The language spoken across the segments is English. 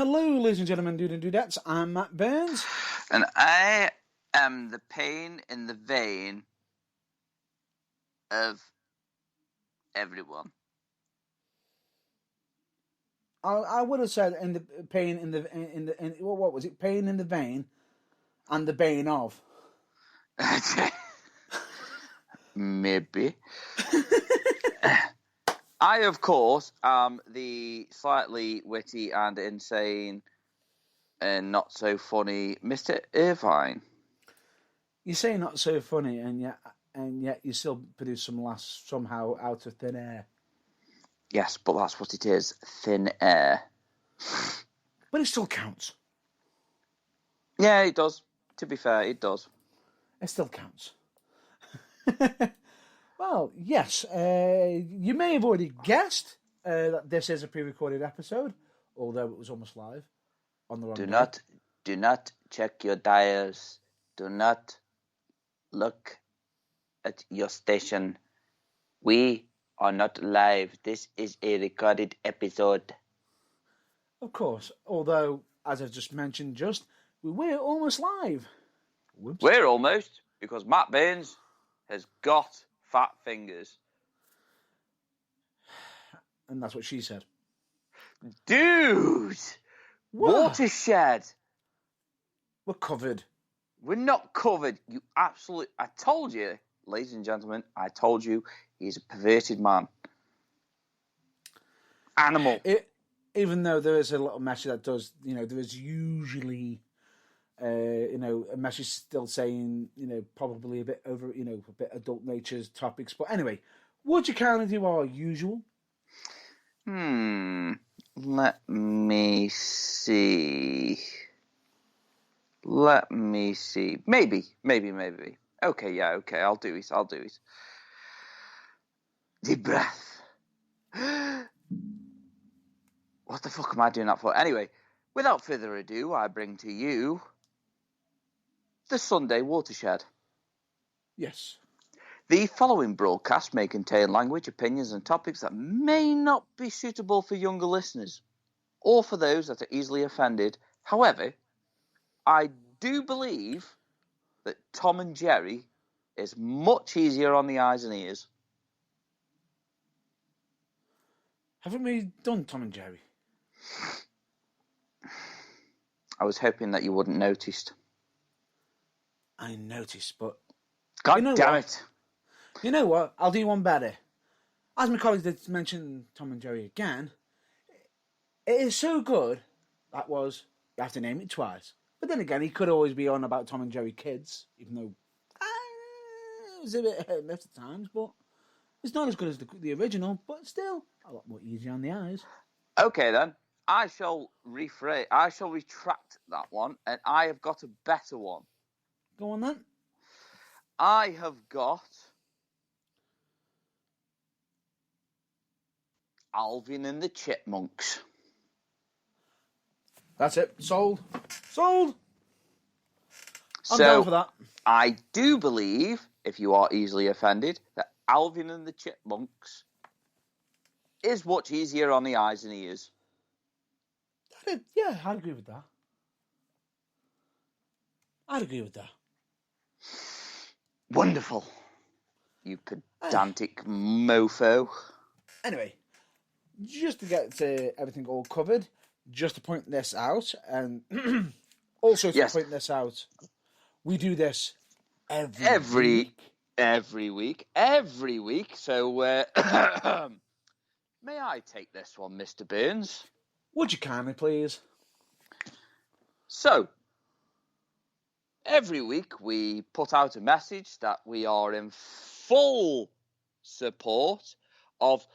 hello, ladies and gentlemen, dude and dudettes. I'm Matt Burns. And I am the pain in the vein of everyone. I would have said in the pain in the what was it? Pain in the vein, and the bane of. Maybe. I, of course, am the slightly witty and insane and not so funny Mr. Irvine. You say not so funny, and yet you still produce some laughs somehow out of thin air. Yes, but that's what it is, thin air. But it still counts. Yeah, it does. To be fair, it does. It still counts. Well, yes, you may have already guessed that this is a pre-recorded episode, although it was almost live on the wrong day. Do not check your dials. Do not look at your station. We are not live. This is a recorded episode. Of course, although, as I've just mentioned, we were almost live. Whoops. We're almost, because Matt Burns has got fat fingers. And that's what she said. Dude! What? Watershed! We're covered. We're not covered. You absolutely... I told you, ladies and gentlemen, I told you he's a perverted man. Animal. Even though there is a little message that does, there is usually... a message still saying, probably a bit over, a bit adult nature's topics. But anyway, would you kindly do our usual? Let me see. Maybe. Okay, I'll do it. Deep breath. What the fuck am I doing that for? Anyway, without further ado, I bring to you the Sunday Watershed. Yes. The following broadcast may contain language, opinions, and topics that may not be suitable for younger listeners, or for those that are easily offended. However, I do believe that Tom and Jerry is much easier on the eyes and ears. Haven't we done Tom and Jerry? I was hoping that you wouldn't noticed. I noticed, but... God damn it. You know what? I'll do one better. As my colleagues did mention Tom and Jerry again, it is so good, you have to name it twice. But then again, he could always be on about Tom and Jerry Kids, even though it was a bit hit and miss at times, but it's not as good as the original, but still a lot more easier on the eyes. Okay then, I shall retract that one, and I have got a better one. Go on then. I have got Alvin and the Chipmunks. That's it. Sold. I'm So, down for that. I do believe, if you are easily offended, that Alvin and the Chipmunks is much easier on the eyes and ears. Yeah, I'd agree with that. Wonderful. You pedantic mofo. Anyway, just to get everything all covered, just to point this out, and also to point this out, we do this every week. So, may I take this one, Mr. Burns? Would you kindly, please? So, every week we put out a message that we are in full support of...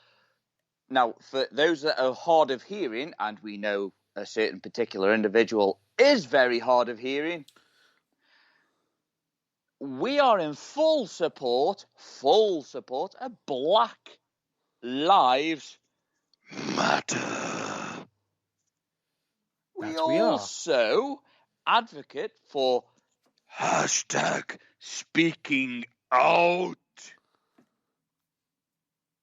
Now, for those that are hard of hearing, and we know a certain particular individual is very hard of hearing, we are in full support of Black Lives Matter. We also advocate for #speaking out.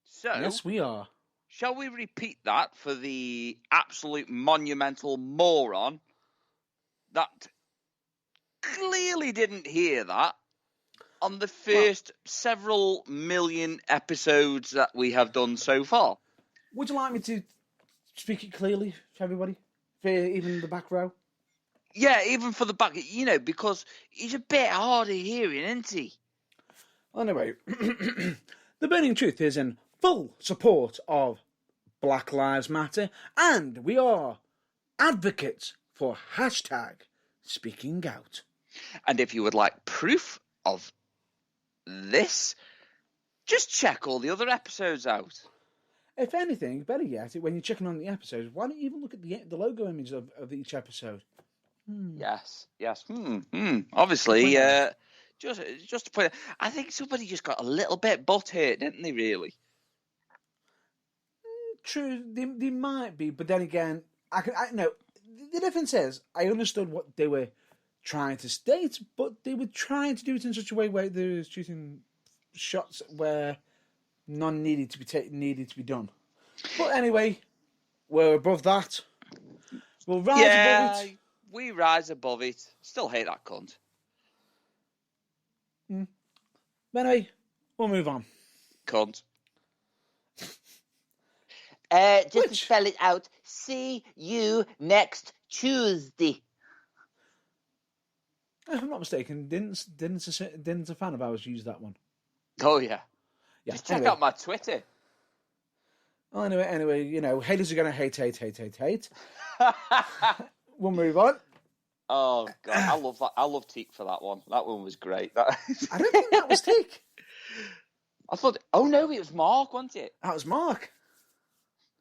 So, yes, we are. Shall we repeat that for the absolute monumental moron that clearly didn't hear that on the first several million episodes that we have done so far? Would you like me to speak it clearly for everybody? For even the back row? Yeah, even for the back, because he's a bit hard of hearing, isn't he? Anyway, the burning truth is in full support of Black Lives Matter, and we are advocates for hashtag speaking out. And if you would like proof of this, just check all the other episodes out. If anything, better yet, when you're checking on the episodes, why don't you even look at the logo image of each episode? Yes. Obviously, just to point out, I think somebody just got a little bit butt hurt, didn't they, really? True, they might be, but then again, no. The difference is, I understood what they were trying to state, but they were trying to do it in such a way where they were shooting shots where none needed to be done. But anyway, we're above that. We'll rise above it. We rise above it. Still hate that cunt. But anyway, we'll move on. Cunt. Just to spell it out, see you next Tuesday. If I'm not mistaken, didn't a fan of ours use that one? Oh yeah. Just check out my Twitter. Oh, anyway, haters are gonna hate. We'll move on. Oh God, I love that. I love Teak for that one. That one was great. I don't think that was Teak. I thought. Oh no, it was Mark, wasn't it? That was Mark.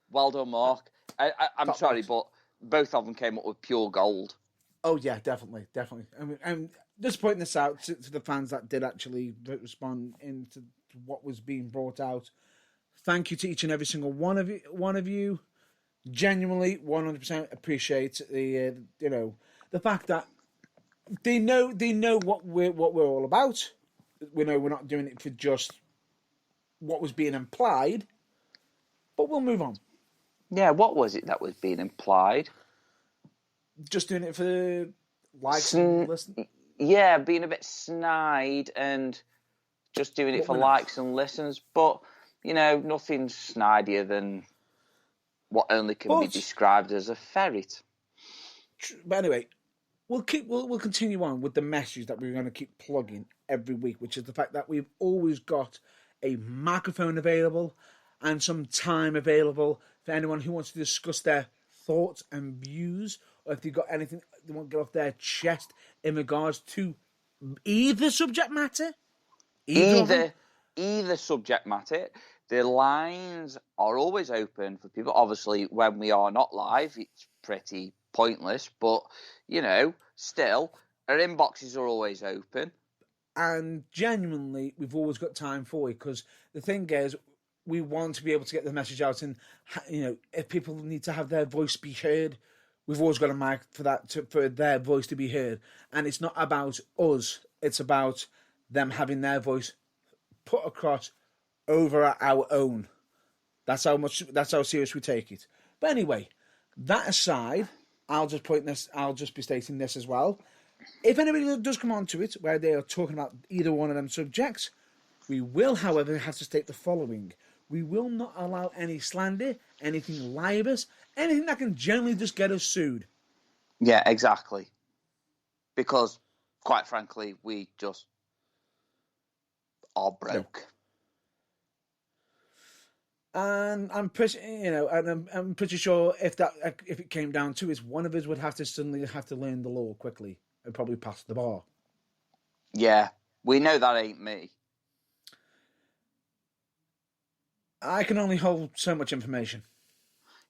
Well done, Mark. I'm sorry, but both of them came up with pure gold. Oh yeah, definitely. I mean, I'm just pointing this out to the fans that did actually respond into what was being brought out. Thank you to each and every single one of you. Genuinely, 100% appreciate the fact that they know what we're all about. We know we're not doing it for just what was being implied, but we'll move on. Yeah, what was it that was being implied? Just doing it for likes and listens. Yeah, being a bit snide and just doing it for likes and listens. But, nothing snidier than what only can be described as a ferret. But anyway, we'll continue on with the message that we're going to keep plugging every week, which is the fact that we've always got a microphone available and some time available for anyone who wants to discuss their thoughts and views, or if they've got anything they want to get off their chest in regards to either subject matter. Either subject matter. The lines are always open for people. Obviously, when we are not live, it's pretty pointless, but, still, our inboxes are always open. And genuinely, we've always got time for it, because the thing is, we want to be able to get the message out, and if people need to have their voice be heard, we've always got a mic for that, for their voice to be heard. And it's not about us; it's about them having their voice put across over our own. That's how serious we take it. But anyway, that aside, I'll just be stating this as well. If anybody does come onto it where they are talking about either one of them subjects, we will, however, have to state the following. We will not allow any slander, anything libelous, anything that can generally just get us sued. Yeah, exactly. Because, quite frankly, we just are broke. No. And I'm pretty, I'm pretty sure if it came down to it, one of us would have to learn the law quickly and probably pass the bar. Yeah, we know that ain't me. I can only hold so much information.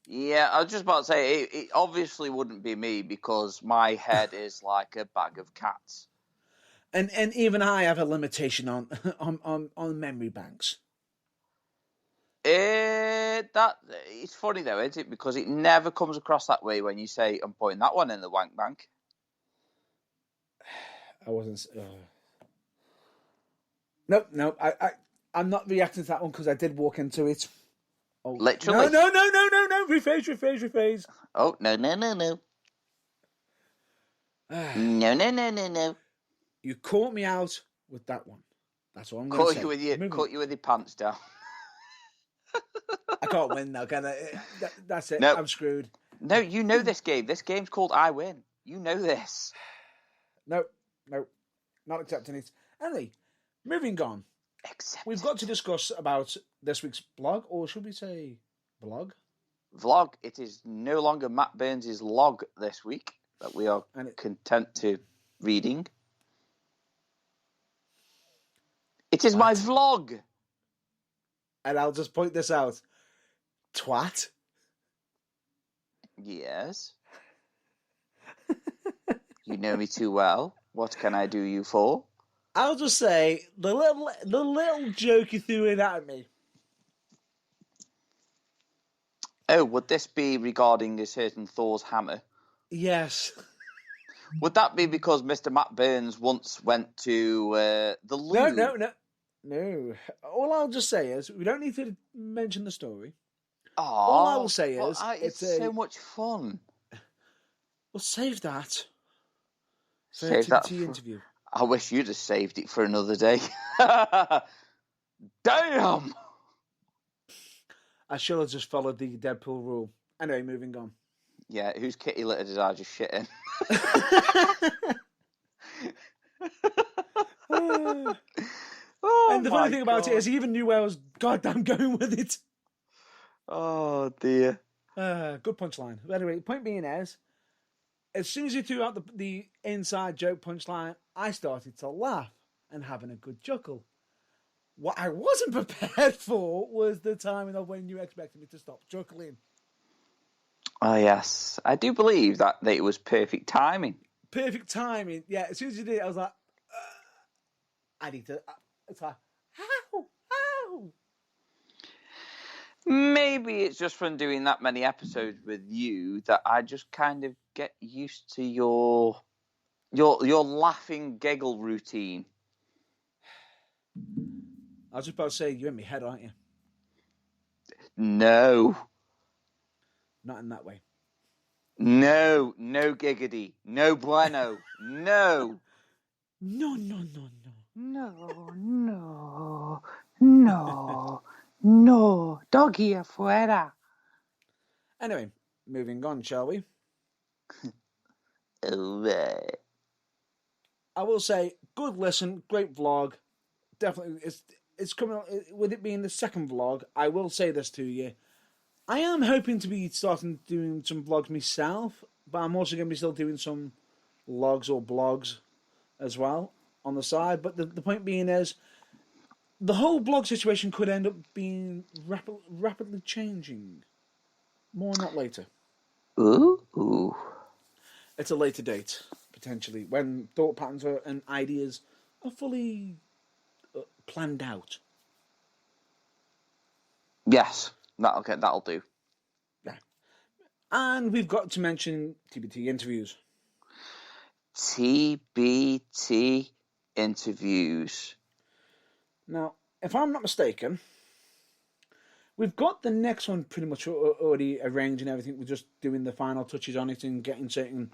Yeah, I was just about to say, it obviously wouldn't be me because my head is like a bag of cats. And even I have a limitation on memory banks. It's funny though, isn't it? Because it never comes across that way when you say, I'm putting that one in the wank bank. I wasn't... Nope. I'm not reacting to that one because I did walk into it Oh, Literally. No. Rephrase. Oh, no. No. You caught me out with that one. That's all I'm going to say. Caught you with your pants down. I can't win now, can I? That's it. No. I'm screwed. No, you know this game. This game's called I Win. You know this. No. Not accepting it. Anyway, moving on. We've got to discuss about this week's blog, or should we say blog? Vlog. It is no longer Matt Burns' log this week that we are content to reading. It is my vlog. And I'll just point this out. Twat. Yes. You know me too well. What can I do you for? I'll just say the little joke you threw in at me. Oh, would this be regarding a certain Thor's hammer? Yes. Would that be because Mr. Matt Burns once went to the loo? No. All I'll just say is we don't need to mention the story. All I will say is it's so much fun. We'll save that for Save that the interview. I wish you'd have saved it for another day. Damn! I should have just followed the Deadpool rule. Anyway, moving on. Yeah, whose kitty litter did I just shit in? And the funny thing about it is he even knew where I was goddamn going with it. Oh, dear. Good punchline. But anyway, point being is, as soon as you threw out the inside joke punchline, I started to laugh and having a good chuckle. What I wasn't prepared for was the timing of when you expected me to stop chuckling. Oh, yes. I do believe that it was perfect timing. Perfect timing. Yeah, as soon as you did it, I was like, I need to... it's like, how? Maybe it's just from doing that many episodes with you that I just kind of get used to your laughing giggle routine. I was just about to say, you're in my head, aren't you? No. Not in that way. No giggity. No bueno. No. No. Doggy afuera. Anyway, moving on, shall we? Alright. I will say, good listen, great vlog. Definitely, it's coming. With it being the second vlog, I will say this to you. I am hoping to be starting doing some vlogs myself, but I'm also going to be still doing some logs or blogs as well on the side. But the point being is, the whole blog situation could end up being rapidly changing. More on that later. Ooh. It's a later date, potentially, when thought patterns and ideas are fully planned out. Yes, that'll do. Yeah. And we've got to mention TBT interviews. TBT interviews. Now, if I'm not mistaken, we've got the next one pretty much already arranged and everything. We're just doing the final touches on it and getting certain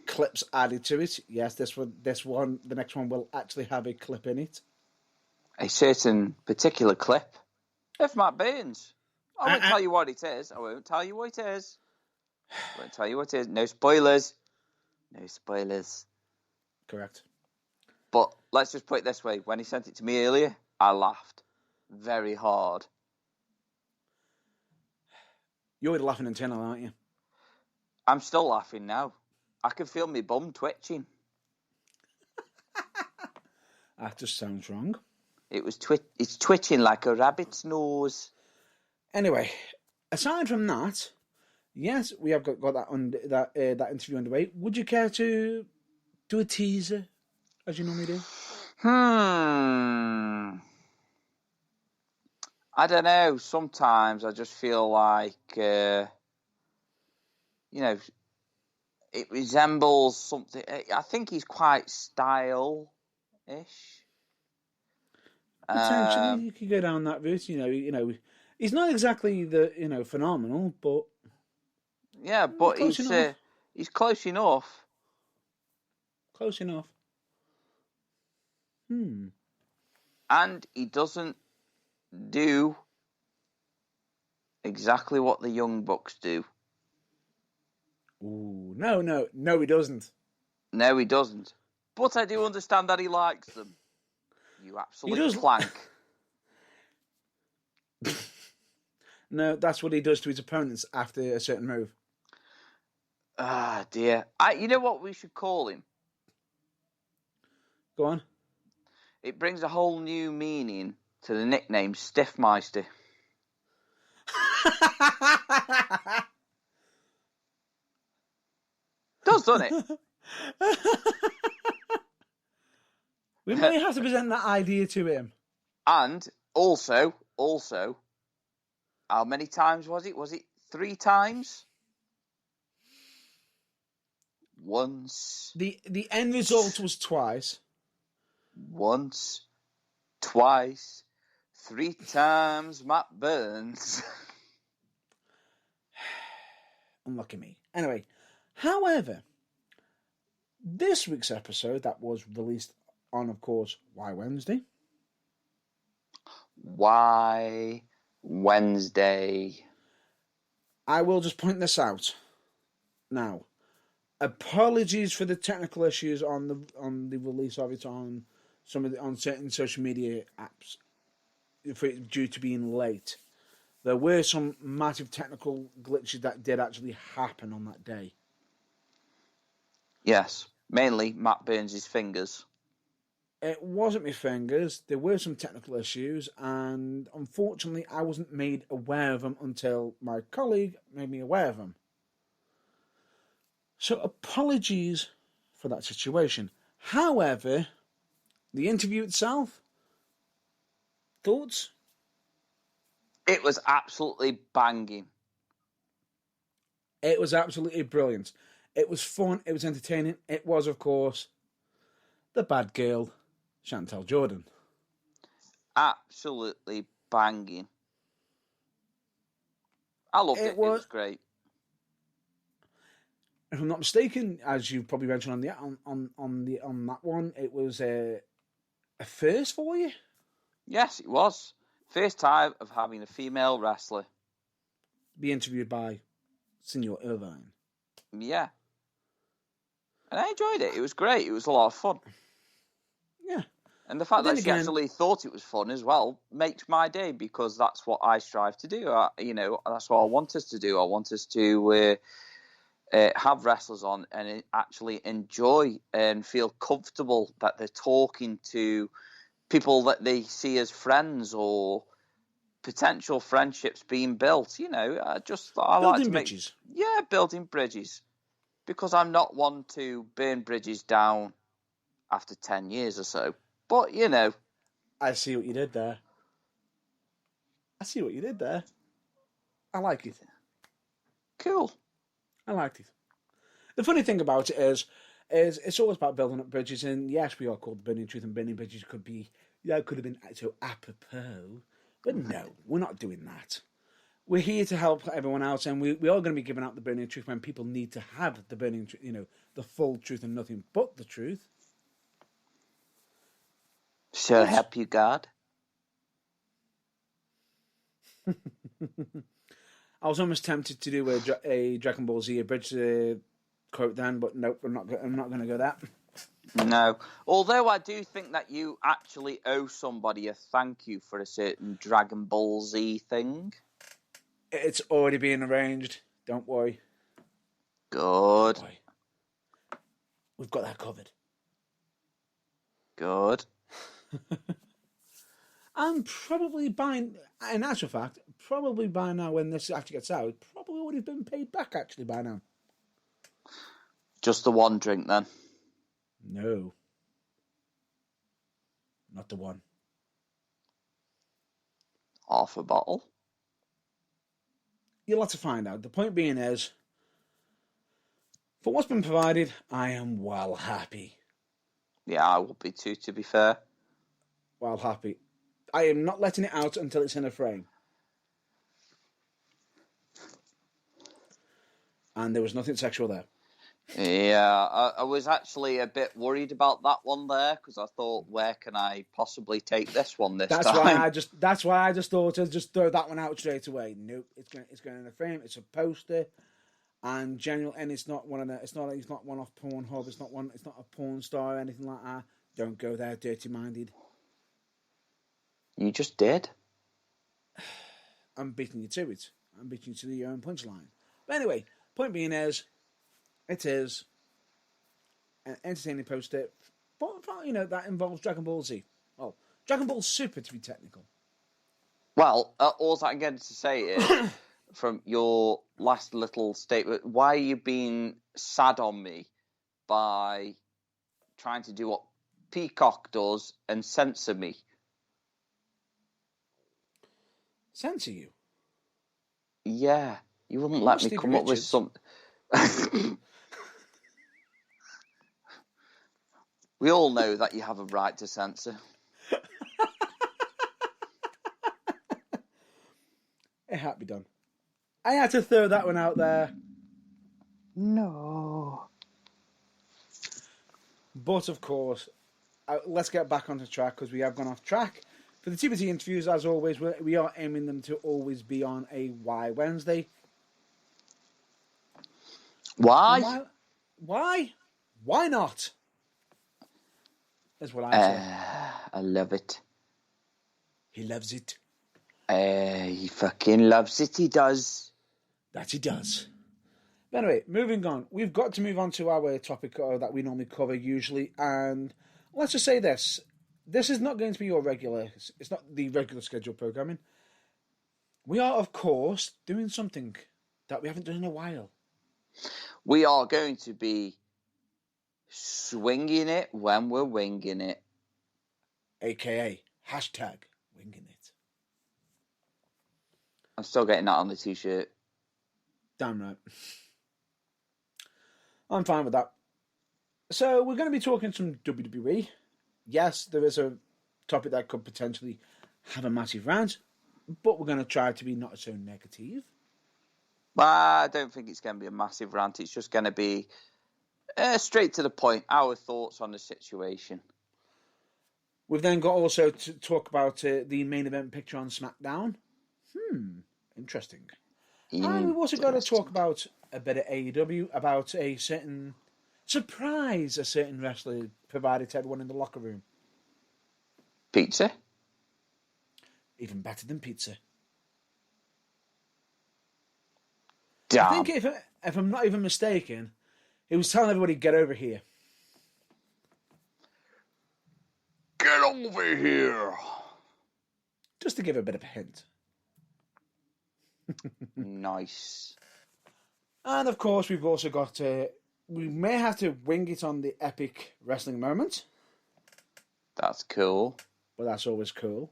clips added to it. Yes, the next one will actually have a clip in it. A certain particular clip of Matt Burns. I won't tell you what it is. No spoilers. Correct. But let's just put it this way. When he sent it to me earlier, I laughed very hard. You're already laughing internally, aren't you? I'm still laughing now. I can feel my bum twitching. That just sounds wrong. It's twitching like a rabbit's nose. Anyway, aside from that, yes, we have got that interview underway. Would you care to do a teaser, as you normally do? I don't know. Sometimes I just feel like, it resembles something. I think he's quite style-ish. Potentially, you could go down that route. He's not exactly the phenomenal, but Yeah, but close enough. he's close enough. Close enough. And he doesn't do exactly what the Young Bucks do. Ooh, no, he doesn't. No, he doesn't. But I do understand that he likes them. You absolute clank. No, that's what he does to his opponents after a certain move. Ah, dear. You know what we should call him? Go on. It brings a whole new meaning to the nickname Stiffmeister. Doesn't it? We may have to present that idea to him. And also, how many times was it? Was it 3 times? Once. The end result was twice. Once. Twice. 3 times Matt Burns. Unlucky me. Anyway, however, this week's episode that was released on, of course, Why Wednesday? Why Wednesday? I will just point this out now. Apologies for the technical issues on the release of it on on certain social media apps for it due to being late. There were some massive technical glitches that did actually happen on that day. Yes, mainly Matt Burns' fingers. It wasn't my fingers. There were some technical issues, and unfortunately, I wasn't made aware of them until my colleague made me aware of them. So apologies for that situation. However, the interview itself, thoughts? It was absolutely banging. It was absolutely brilliant. It was fun. It was entertaining. It was, of course, the bad girl, Chantel Jordan. Absolutely banging. I loved it. It was great. If I'm not mistaken, as you probably mentioned on that one, it was a first for you. Yes, it was. First time of having a female wrestler be interviewed by Senor Irvine. Yeah, and I enjoyed it. It was great. It was a lot of fun. Yeah, and the fact that she actually thought it was fun as well makes my day, because that's what I strive to do. That's what I want us to do. I want us to have wrestlers on and actually enjoy and feel comfortable that they're talking to people that they see as friends or potential friendships being built. I like to bridges. Building bridges, because I'm not one to burn bridges down after 10 years or so. But I see what you did there. I like it. Cool. I liked it. The funny thing about it is it's always about building up bridges, and yes, we are called Burning Truth, and burning bridges could have been so apropos, but no, we're not doing that. We're here to help everyone else, and we are going to be giving out the burning truth when people need to have the burning truth, the full truth and nothing but the truth. So help you God. I was almost tempted to do a Dragon Ball Z abridged quote then, but nope, I'm not going to go that. No. Although I do think that you actually owe somebody a thank you for a certain Dragon Ball Z thing. It's already being arranged. Don't worry. Good. Don't worry. We've got that covered. Good. And probably in actual fact, probably by now when this actually gets out, probably would have been paid back actually by now. Just the one drink then? No. Not the one. Half a bottle? You'll have to find out. The point being is, for what's been provided, I am well happy. Yeah, I would be too, to be fair. Well happy. I am not letting it out until it's in a frame. And there was nothing sexual there. Yeah, I was actually a bit worried about that one there because I thought, where can I possibly take this one this That's time? That's why I just thought to just throw that one out straight away. Nope, it's going in the frame. It's a poster, and it's not one of the. It's not one off Pornhub. It's not a porn star or anything like that. Don't go there, dirty minded. You just did. I'm beating you to it. I'm beating you to your own punchline. But anyway, point being is, it is an entertaining poster, but that involves Dragon Ball Z. Oh, Dragon Ball Super to be technical. Well, all I'm going to say is, from your last little statement, why are you being sad on me by trying to do what Peacock does and censor me? Censor you? Yeah, you wouldn't let me come up with something. We all know that you have a right to censor. It had to be done. I had to throw that one out there. No. But of course, let's get back onto track because we have gone off track. For the TBT interviews, as always, we are aiming them to always be on a Why Wednesday. Why? Why? Why not? That's what I say. I love it. He loves it. He fucking loves it, he does. That he does. But anyway, moving on. We've got to move on to our topic that we normally cover usually. And let's just say this. This is not going to be your regular... It's not the regular scheduled programming. We are, of course, doing something that we haven't done in a while. We are going to be swinging it when we're winging it. AKA, hashtag, winging it. I'm still getting that on the t-shirt. Damn right. I'm fine with that. So, we're going to be talking some WWE. Yes, there is a topic that could potentially have a massive rant, but we're going to try to be not so negative. I don't think it's going to be a massive rant. It's just going to be straight to the point, our thoughts on the situation. We've then got also to talk about the main event picture on Smackdown. Interesting. And we've also got to talk about a bit of AEW, about a certain surprise a certain wrestler provided to everyone in the locker room. Pizza? Even better than pizza. Damn. I think if I'm not even mistaken, he was telling everybody, get over here. Get over here. Just to give a bit of a hint. Nice. And of course, we've also got we may have to wing it on the epic wrestling moment. That's cool. But that's always cool.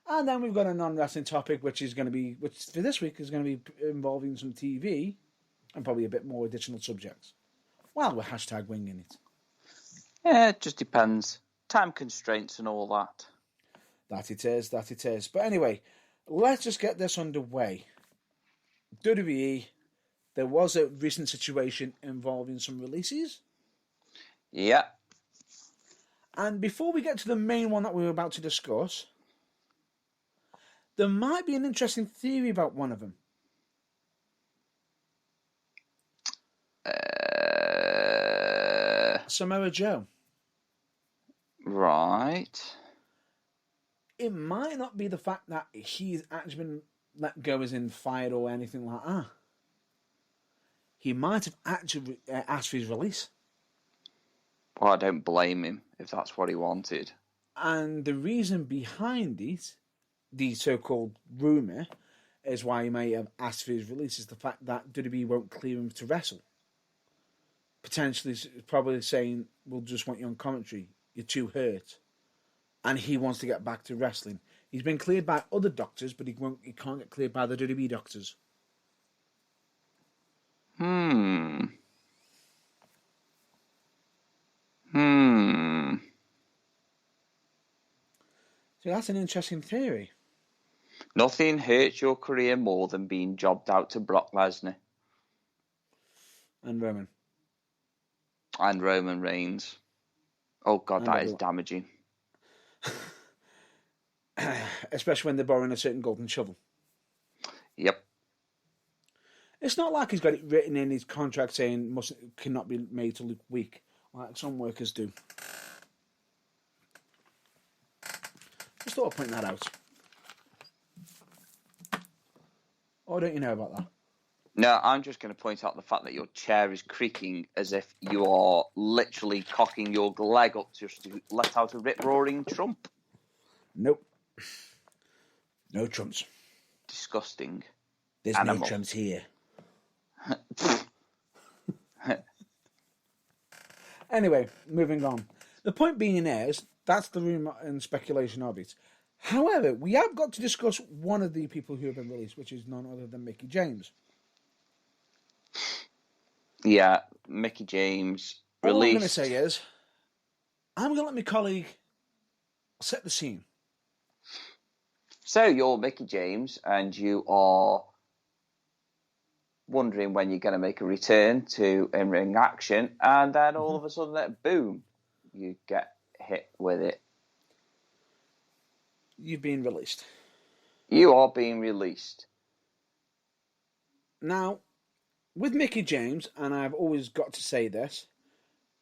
And then we've got a non-wrestling topic, which for this week is going to be involving some TV and probably a bit more additional subjects. Well, we're hashtag winging it. Yeah, it just depends. Time constraints and all that. That it is. But anyway, let's just get this underway. WWE, there was a recent situation involving some releases. Yeah. And before we get to the main one that we were about to discuss, there might be an interesting theory about one of them. Samoa Joe. Right. It might not be the fact that he's actually been let go as in fired or anything like that. He might have actually asked for his release. Well, I don't blame him if that's what he wanted. And the reason behind it, the so-called rumour, is why he may have asked for his release, is the fact that WWE won't clear him to wrestle. Potentially, probably saying, we'll just want you on commentary. You're too hurt. And he wants to get back to wrestling. He's been cleared by other doctors, but he can't get cleared by the WWE doctors. So that's an interesting theory. Nothing hurts your career more than being jobbed out to Brock Lesnar. And Roman. And Roman Reigns. Oh, God, And that is everyone. damaging. Especially when they're borrowing a certain golden shovel. Yep. It's not like he's got it written in his contract saying cannot be made to look weak, like some workers do. Just thought I'd point that out. Or don't you know about that? No, I'm just going to point out the fact that your chair is creaking as if you are literally cocking your leg up just to let out a rip-roaring trump. Nope. No trumps. Disgusting. There's animal. no trumps here. Anyway, moving on. The point being is, that's the rumour and speculation of it. However, we have got to discuss one of the people who have been released, which is none other than Mickie James. Yeah, Mickie James released. All I'm going to say is, I'm going to let my colleague set the scene. So you're Mickie James, and you are wondering when you're going to make a return to in-ring action, and then all of a sudden, boom, you get hit with it. You've been released. You are being released. Now, with Mickie James, and I've always got to say this,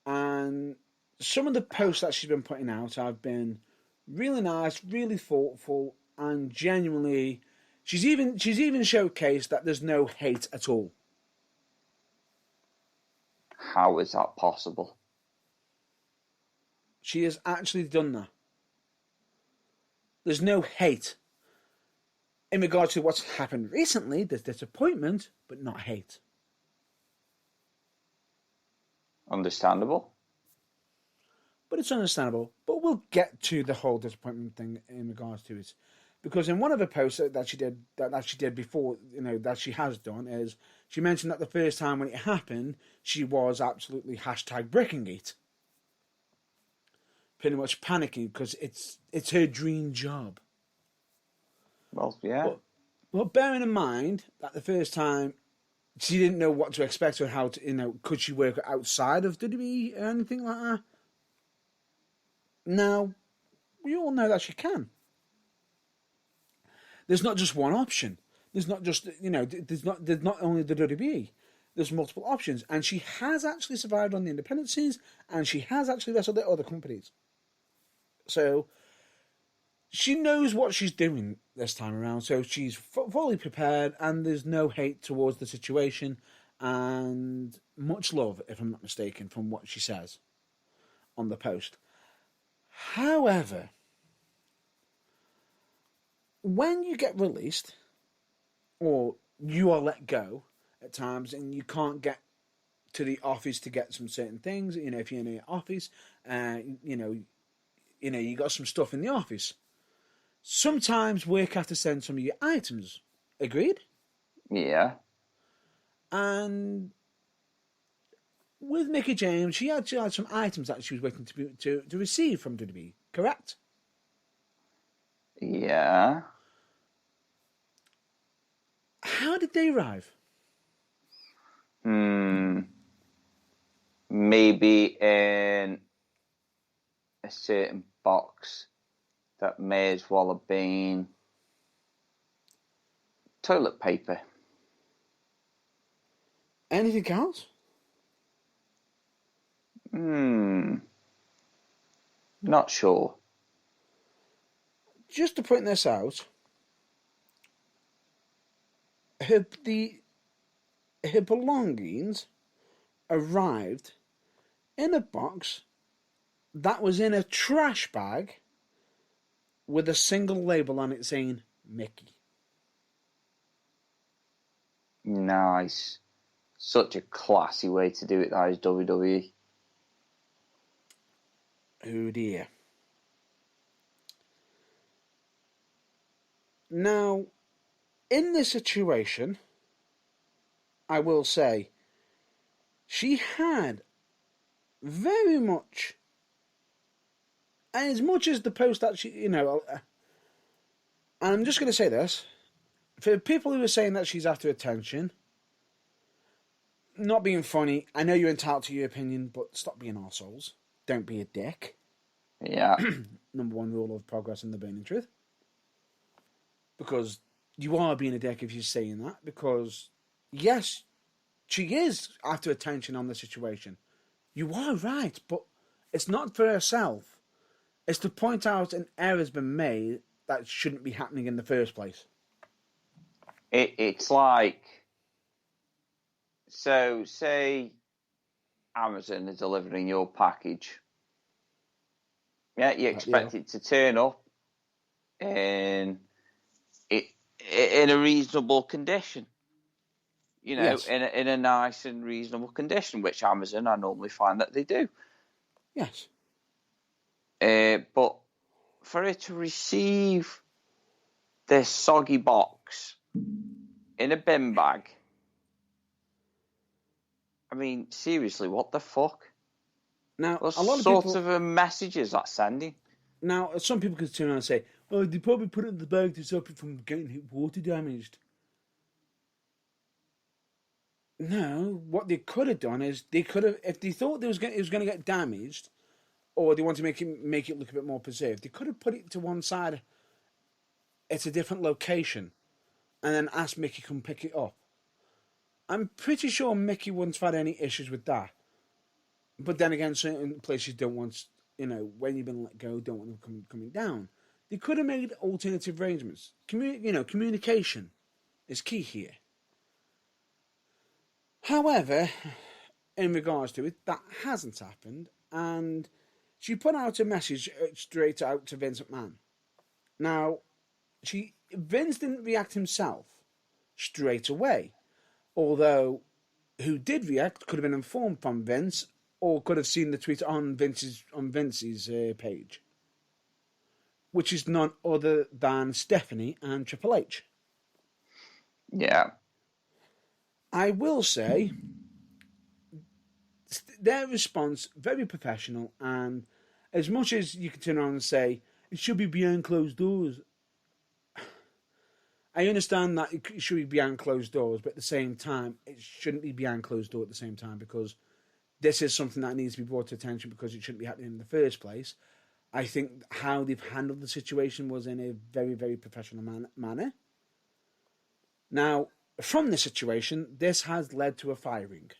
and some of the posts that she's been putting out have been really nice, really thoughtful, and genuinely, she's even showcased that there's no hate at all. How is that possible? She has actually done that. There's no hate. In regard to what's happened recently, there's disappointment, but not hate. Understandable. But it's understandable. But we'll get to the whole disappointment thing in regards to it. Because in one of the posts that she did before, that she has done, is she mentioned that the first time when it happened, she was absolutely #breaking it. Pretty much panicking because it's her dream job. Well, yeah. But bearing in mind that the first time she didn't know what to expect or how to, could she work outside of WWE or anything like that? Now, we all know that she can. There's not just one option. There's not just, there's not only the WWE. There's multiple options. And she has actually survived on the independent scenes, and she has actually wrestled at other companies. So, she knows what she's doing this time around. So, she's fully prepared, and there's no hate towards the situation, and much love, if I'm not mistaken, from what she says on the post. However, when you get released, or you are let go at times, and you can't get to the office to get some certain things, if you're in the office, you got some stuff in the office. Sometimes work has to send some of your items. Agreed? Yeah. And with Mickie James, she had some items that she was waiting to receive from WWE. Correct? Yeah. How did they arrive? Maybe in a certain box that may as well have been toilet paper. Anything else? Not sure. Just to point this out, her belongings arrived in a box that was in a trash bag with a single label on it saying Mickie. Nice. Such a classy way to do it, that is WWE. Oh dear. Now, in this situation, I will say, she had very much, as much as the post that she, and I'm just going to say this, for people who are saying that she's after attention, not being funny. I know you're entitled to your opinion, but stop being arseholes. Don't be a dick. Yeah. Number one rule of progress and the burning truth. Because you are being a dick if you're saying that. Because, yes, she is after attention on the situation. You are right, but it's not for herself. It's to point out an error's been made that shouldn't be happening in the first place. It's like, so say Amazon is delivering your package. Yeah, you expect it to turn up in a reasonable condition. You know, Yes. in a nice and reasonable condition, which Amazon, I normally find that they do. Yes. But for it to receive this soggy box in a bin bag, I mean, seriously, what the fuck? Now, What a lot of sort people... of a message is that sending? Now, some people could turn around and say, "Oh, they probably put it in the bag to stop it from getting water damaged." No, what they could have done is they could have, if they thought it was going to get damaged, or they want to make it look a bit more preserved, they could have put it to one side. It's a different location, and then asked Mickie to come pick it up. I'm pretty sure Mickie wouldn't have had any issues with that. But then again, certain places don't want, when you've been let go, don't want them coming down. They could have made alternative arrangements. Communication is key here. However, in regards to it, that hasn't happened, and she put out a message straight out to Vince McMahon. Now, Vince didn't react himself straight away, although who did react could have been informed from Vince, or could have seen the tweet on Vince's page, which is none other than Stephanie and Triple H. Yeah. I will say, their response, very professional, and as much as you can turn around and say, it should be behind closed doors, I understand that it should be behind closed doors, but at the same time, it shouldn't be behind closed doors at the same time, because this is something that needs to be brought to attention because it shouldn't be happening in the first place. I think how they've handled the situation was in a very, very professional manner. Now, from this situation, this has led to a firing.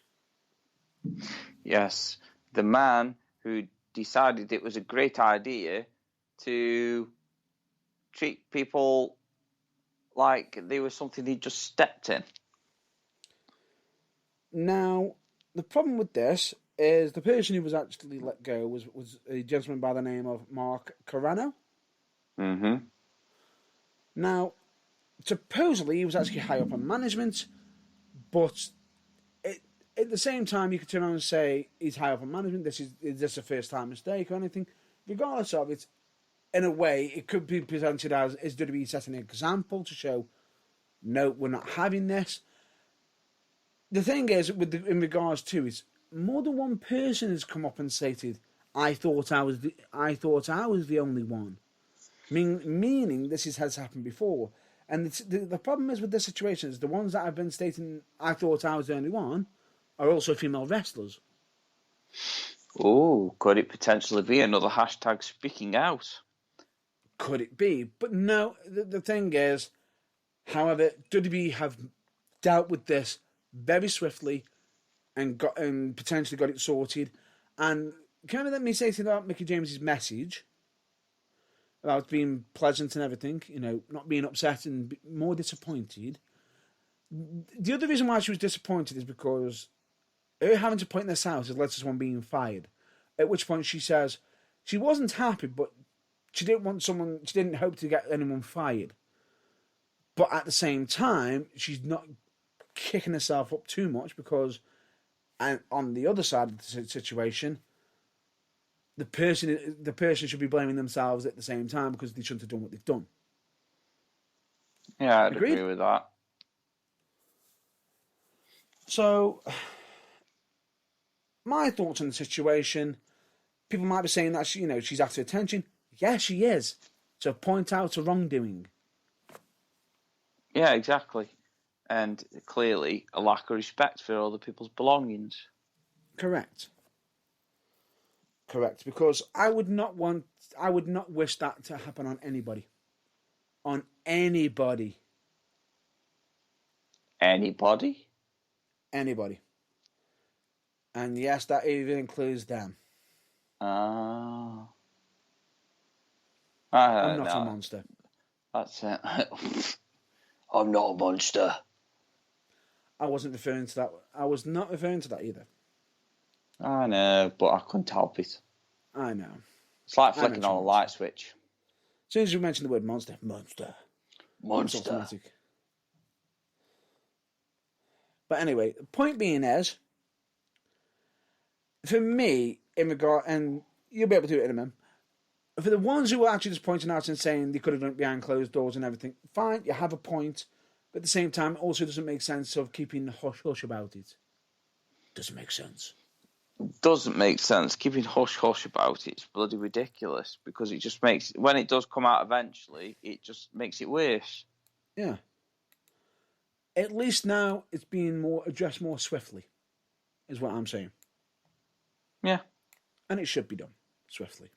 Yes. The man who decided it was a great idea to treat people like they were something he just stepped in. Now, the problem with this is the person who was actually let go was a gentleman by the name of Mark Carano. Mm-hmm. Now, supposedly he was actually high up on management, but at the same time, you could turn around and say he's high up on management. Is this a first-time mistake or anything? Regardless of it, in a way, it could be presented as is WWE setting an example to show, no, we're not having this. The thing is, in regards to it, more than one person has come up and stated, "I thought I was the only one," meaning this has happened before. And the problem is with this situation is the ones that have been stating, "I thought I was the only one," are also female wrestlers. Oh, could it potentially be another hashtag speaking out? Could it be? But no, the thing is, however, WWE have dealt with this very swiftly and potentially got it sorted. And kind of let me say something about Mickie James' message about being pleasant and everything, not being upset and more disappointed. The other reason why she was disappointed is because her having to point this out has led to someone being fired. At which point she says she wasn't happy, but she didn't hope to get anyone fired. But at the same time, she's not kicking herself up too much because, and on the other side of the situation, the person should be blaming themselves at the same time because they shouldn't have done what they've done. Yeah, I'd agree with that. So, my thoughts on the situation, people might be saying that she's after attention. Yeah, she is. To point out a wrongdoing. Yeah, exactly. and clearly a lack of respect for other people's belongings. Correct. Because I would not wish that to happen on anybody. On anybody. Anybody? Anybody. And yes, that even includes them. I'm I'm not a monster. That's it. I'm not a monster. I wasn't referring to that. I was not referring to that either. I know, but I couldn't help it. I know. It's like flicking on a light switch. As soon as you mention the word monster. It's automatic. But anyway, the point being is, for me, in regard, and you'll be able to do it in a minute, for the ones who are actually just pointing out and saying they could have done it behind closed doors and everything, fine, you have a point. But at the same time, it also doesn't make sense of keeping hush-hush about it. Doesn't make sense. Doesn't make sense. Keeping hush-hush about it's bloody ridiculous, because it just makes, when it does come out eventually, it just makes it worse. Yeah. At least now it's being addressed more swiftly, is what I'm saying. Yeah. And it should be done swiftly.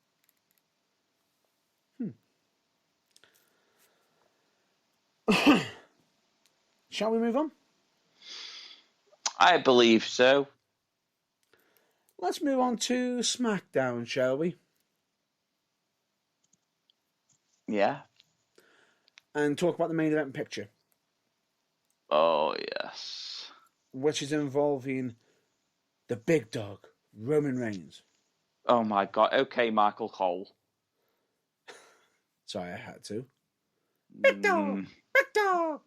Shall we move on? I believe so. Let's move on to SmackDown, shall we? Yeah. And talk about the main event picture. Oh, yes. Which is involving the big dog, Roman Reigns. Oh, my God. Okay, Michael Cole. Sorry, I had to. Big dog! Big dog!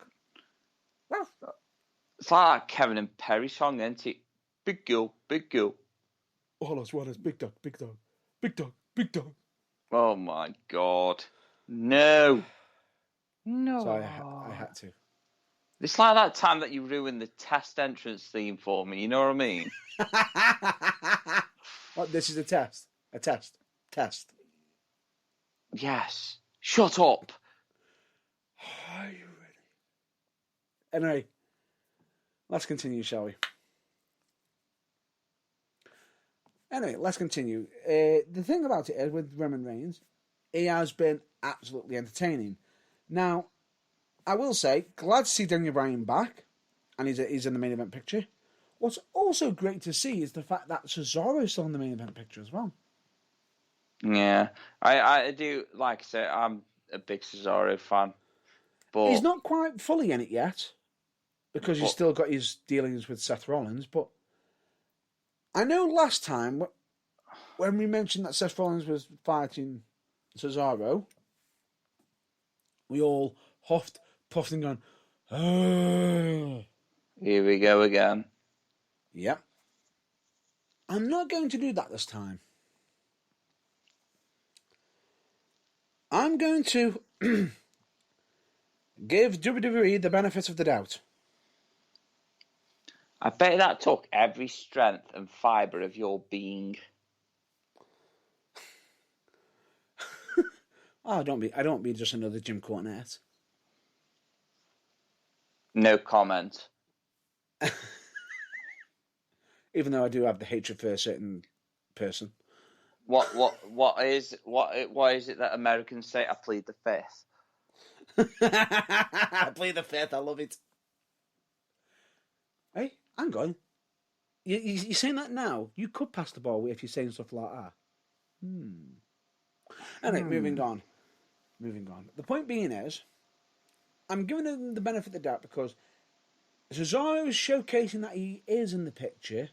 It's like that Kevin and Perry song, isn't it? Big girl, big girl. All us want is big dog, big dog, big dog, big dog. Oh, my God. No. Sorry, I had to. It's like that time that you ruined the test entrance theme for me, you know what I mean? What, this is a test? A test? Test. Yes. Shut up. Are you ready? Anyway, let's continue, shall we? Anyway, let's continue. The thing about it is, with Roman Reigns, he has been absolutely entertaining. Now, I will say, glad to see Daniel Bryan back, and he's in the main event picture. What's also great to see is the fact that Cesaro's still in the main event picture as well. Yeah. I do, like I say, I'm a big Cesaro fan. But he's not quite fully in it yet, because he's still got his dealings with Seth Rollins, but I know last time, when we mentioned that Seth Rollins was fighting Cesaro, we all huffed, puffed and gone, oh. Here we go again. Yep. I'm not going to do that this time. I'm going to give WWE the benefit of the doubt. I bet that took every strength and fibre of your being. I don't be just another Jim Cornette. No comment. Even though I do have the hatred for a certain person. What is it that Americans say? I plead the fifth. I plead the fifth. I love it. Hey, hang on. You're saying that now? You could pass the ball if you're saying stuff like that. Anyway, moving on. The point being is, I'm giving him the benefit of the doubt because Cesaro is showcasing that he is in the picture,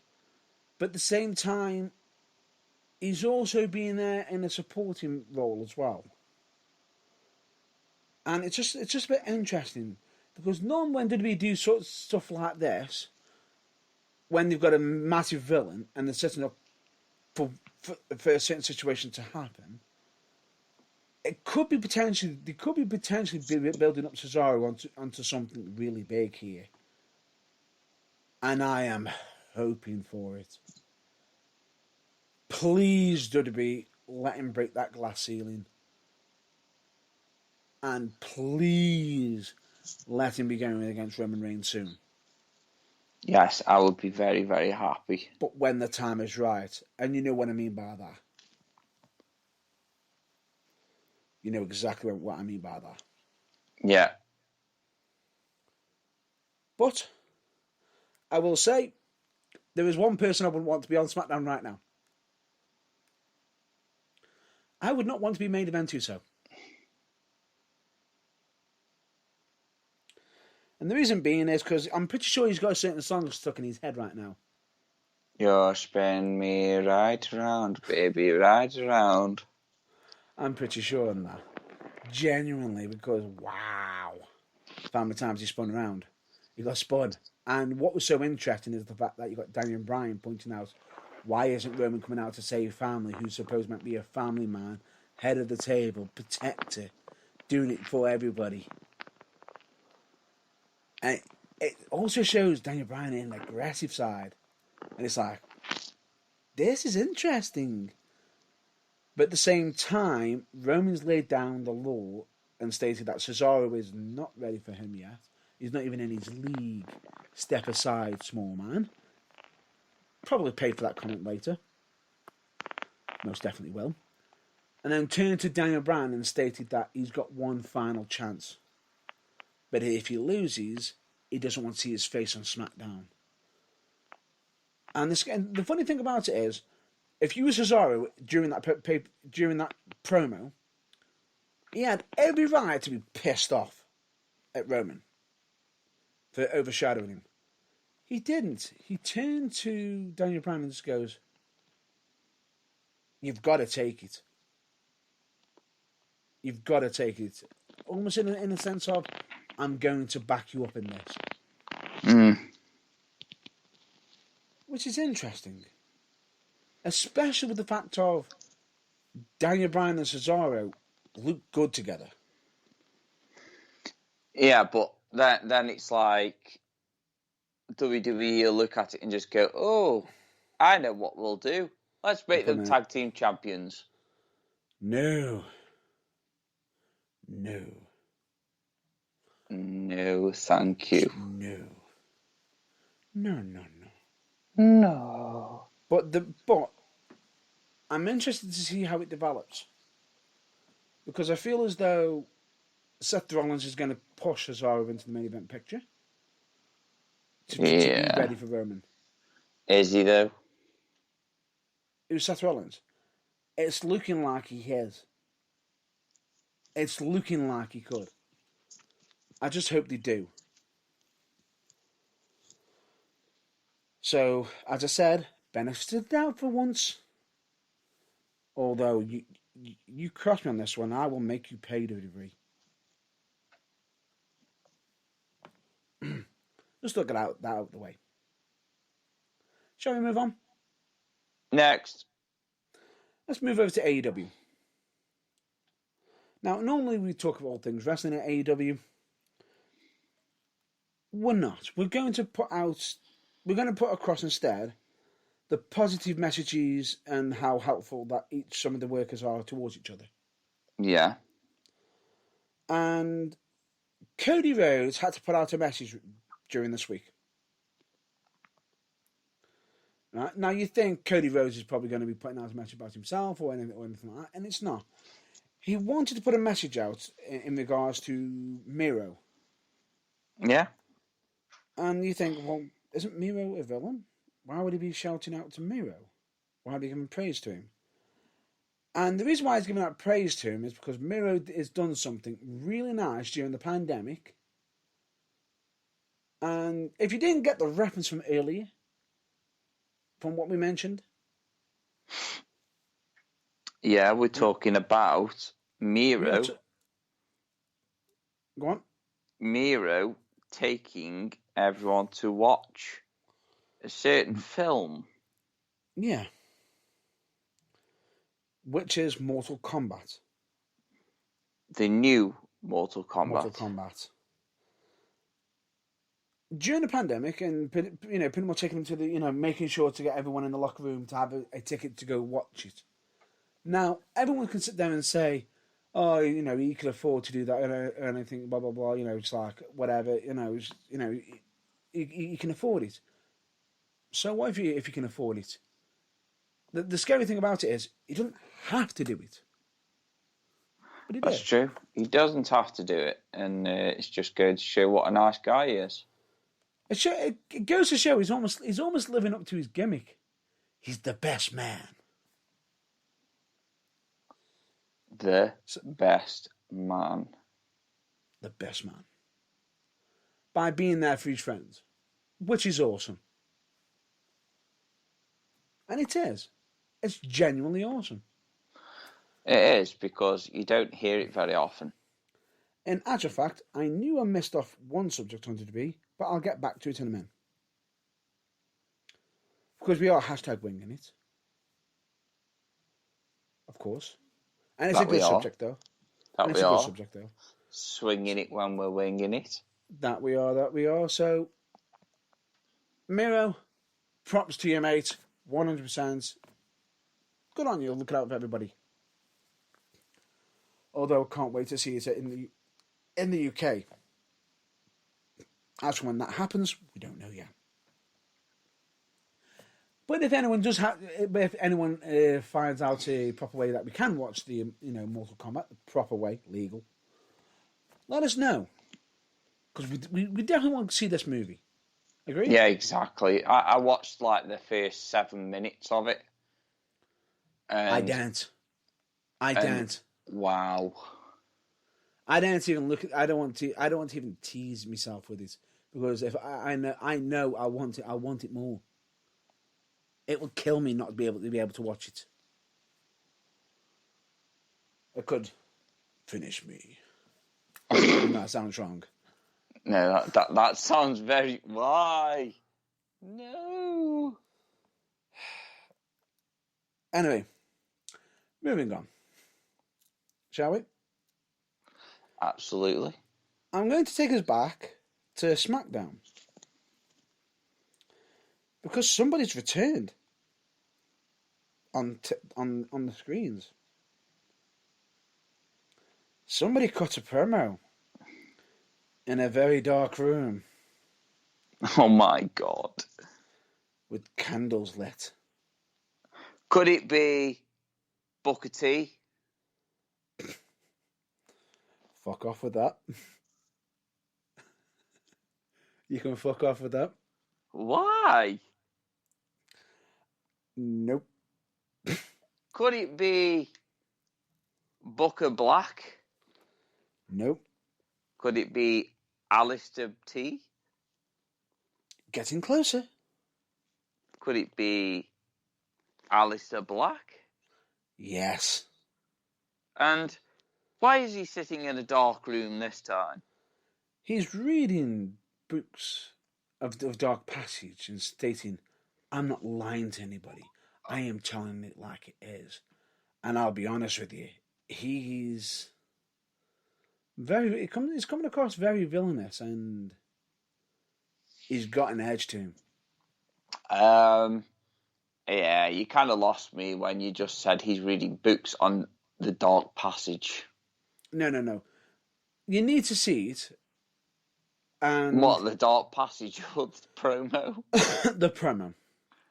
but at the same time, he's also being there in a supporting role as well. And it's just a bit interesting because normally when WWE do sort of stuff like this, when they've got a massive villain and they're setting up for a certain situation to happen, they could be potentially building up Cesaro onto something really big here. And I am hoping for it. Please, WWE, let him break that glass ceiling. And please, let him be going against Roman Reigns soon. Yes, I would be very, very happy. But when the time is right, and you know what I mean by that. You know exactly what I mean by that. Yeah. But I will say, there is one person I wouldn't want to be on SmackDown right now. I would not want to be main event Uso. And the reason being is because I'm pretty sure he's got a certain song stuck in his head right now. You spin me right around, baby, right around. I'm pretty sure on that. Genuinely, because wow. How many times he spun around. He got spun. And what was so interesting is the fact that you got Daniel Bryan pointing out, why isn't Roman coming out to save family, who's supposed to be a family man, head of the table, protector, doing it for everybody. And it also shows Daniel Bryan in the aggressive side. And it's like, this is interesting. But at the same time, Roman's laid down the law and stated that Cesaro is not ready for him yet. He's not even in his league. Step aside, small man. Probably paid for that comment later. Most definitely will. And then turned to Daniel Bryan and stated that he's got one final chance. But if he loses, he doesn't want to see his face on SmackDown. And the funny thing about it is, if you were Cesaro during that promo, he had every right to be pissed off at Roman for overshadowing him. He didn't. He turned to Daniel Bryan and just goes, "You've got to take it. You've got to take it." Almost in a sense of, I'm going to back you up in this. Which is interesting. Especially with the fact of Daniel Bryan and Cesaro look good together. Yeah, but then it's like WWE will look at it and just go, "Oh, I know what we'll do. Let's make them tag team champions." No, thank you. No. But I'm interested to see how it develops, because I feel as though Seth Rollins is going to push Cesaro into the main event picture to be ready for Roman. Is he though? It was Seth Rollins. It's looking like he is. It's looking like he could. I just hope they do. So, as I said, benefit of the doubt for once. Although, you cross me on this one, I will make you pay to a degree. Just look at that out of the way. Shall we move on? Next. Let's move over to AEW. Now, normally we talk about all things wrestling at AEW. We're not. We're going to put across instead the positive messages and how helpful that some of the workers are towards each other. Yeah. And Cody Rhodes had to put out a message during this week. Right? Now, you think Cody Rhodes is probably going to be putting out a message about himself or anything like that, and it's not. He wanted to put a message out in regards to Miro. Yeah. And you think, well, isn't Miro a villain? Why would he be shouting out to Miro? Why would he give praise to him? And the reason why he's giving out praise to him is because Miro has done something really nice during the pandemic. And if you didn't get the reference from earlier, from what we mentioned. Yeah, we're talking about Miro. Go on. Miro taking everyone to watch a certain film. Yeah. Which is Mortal Kombat. The new Mortal Kombat. Mortal Kombat. During the pandemic, and pretty much taking them to the, making sure to get everyone in the locker room to have a ticket to go watch it. Now, everyone can sit there and say, oh, he could afford to do that or anything, blah blah blah. It's like whatever. He can afford it. So what if you can afford it? The scary thing about it is he doesn't have to do it, but he That's did. true. He doesn't have to do it, and it's just going to show what a nice guy he is. It goes to show he's almost living up to his gimmick. He's the best man. The best man. The best man. By being there for his friends, which is awesome. And it is. It's genuinely awesome. It is, because you don't hear it very often. In actual fact, I knew I missed off one subject on be, but I'll get back to it in a minute. Because we are #winging it. Of course. And it's a good subject, though. That we are. Good subject, though. Swinging it when we're winging it. That we are. So, Miro, props to you, mate. 100%. Good on you. Looking out for everybody. Although I can't wait to see it in the UK. As for when that happens, we don't know yet. But if anyone finds out a proper way that we can watch the Mortal Kombat the proper way, legal, let us know, because we definitely want to see this movie. Agree? Yeah, exactly. I watched like the first 7 minutes of it. I didn't. Wow. I didn't even look. I don't want to even tease myself with it, because if I know I want it more. It would kill me not to be able to watch it. It could finish me. That sounds wrong. No, that sounds very... Why? No. Anyway, moving on. Shall we? Absolutely. I'm going to take us back to Smackdown. Because somebody's returned on the screens. Somebody cut a promo in a very dark room Oh my God. with candles lit. Could it be Booker T? Fuck off with that. You can fuck off with that. Why? Nope. Could it be Booker Black? Nope. Could it be Alistair T? Getting closer. Could it be Alistair Black? Yes. And why is he sitting in a dark room this time? He's reading books of Dark Passage and stating, I'm not lying to anybody. I am telling it like it is. And I'll be honest with you, he's coming across very villainous, and he's got an edge to him. Yeah, you kind of lost me when you just said he's reading books on the Dark Passage. No. You need to see it. And what, the Dark Passage or the promo? The promo.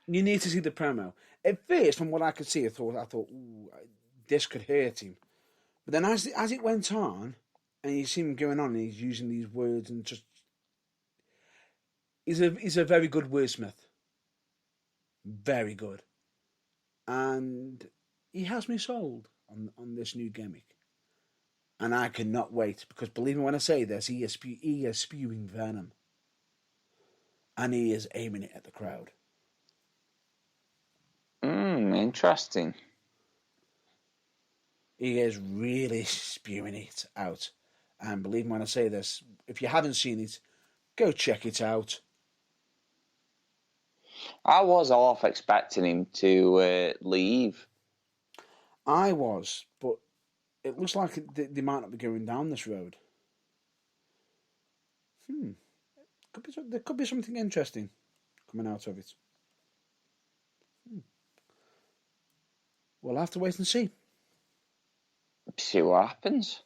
You need to see the promo. At first, from what I could see, I thought, ooh, this could hurt him. But then as it went on, and you see him going on, and he's using these words, and just he's a very good wordsmith. Very good. And he has me sold on this new gimmick. And I cannot wait, because believe me when I say this, he is spewing venom. And he is aiming it at the crowd. Interesting. He is really spewing it out. And believe me when I say this, if you haven't seen it, go check it out. I was half expecting him to leave. I was, but it looks like they might not be going down this road. There could be something interesting coming out of it. We'll have to wait and see. See what happens.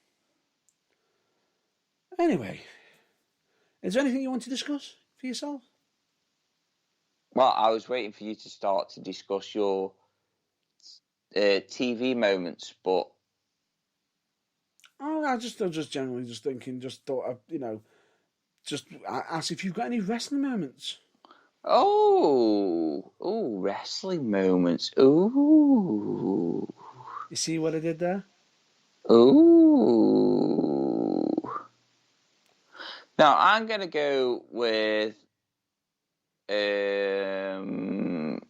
Anyway, is there anything you want to discuss for yourself? Well, I was waiting for you to start to discuss your TV moments, but Oh, I just generally just thinking, just thought of, just ask if you've got any wrestling moments. oh, wrestling moments. Ooh, You see what I did there? ooh. Now I'm gonna go with an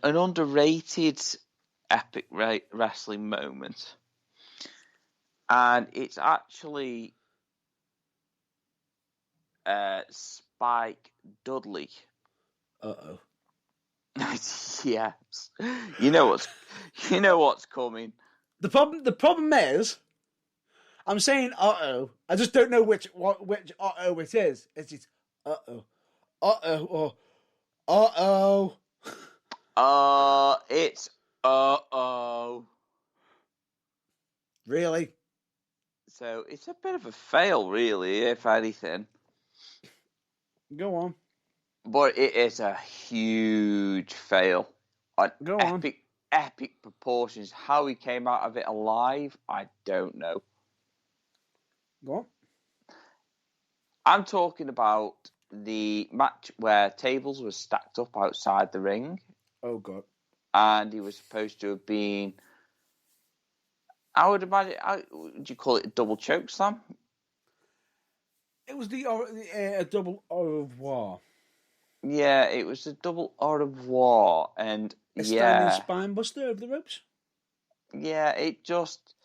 underrated epic wrestling moment, and it's actually Spike Dudley. Uh-oh. Yes, you know what's coming. The problem is, I'm saying uh-oh. I just don't know which uh-oh it is. It's uh-oh. Uh-oh or uh-oh. It's uh-oh. Really? So it's a bit of a fail, really, if anything. Go on. But it is a huge fail. Go on. Epic proportions. How he came out of it alive, I don't know. Go on. I'm talking about the match where tables were stacked up outside the ring. Oh, God. And he was supposed to have been, I would imagine, would you call it a double choke slam? It was a double au revoir. Yeah, it was a double au revoir, and A standing spine buster over the ropes. Yeah, it just,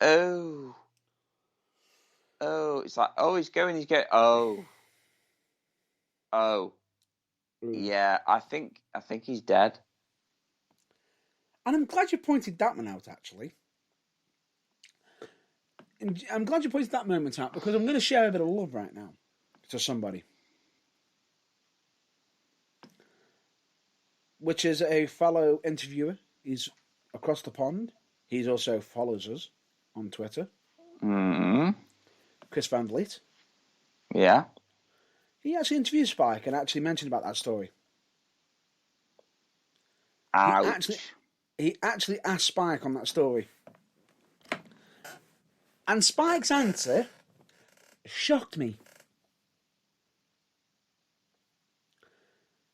it's like, he's going, yeah, I think he's dead. And I'm glad you pointed that one out, actually. And I'm glad you pointed that moment out, because I'm going to share a bit of love right now to somebody. Which is a fellow interviewer. He's across the pond. He also follows us on Twitter. Mm-hmm. Chris Van Vliet. Yeah. He actually interviewed Spike and actually mentioned about that story. Ouch. He actually asked Spike on that story. And Spike's answer shocked me.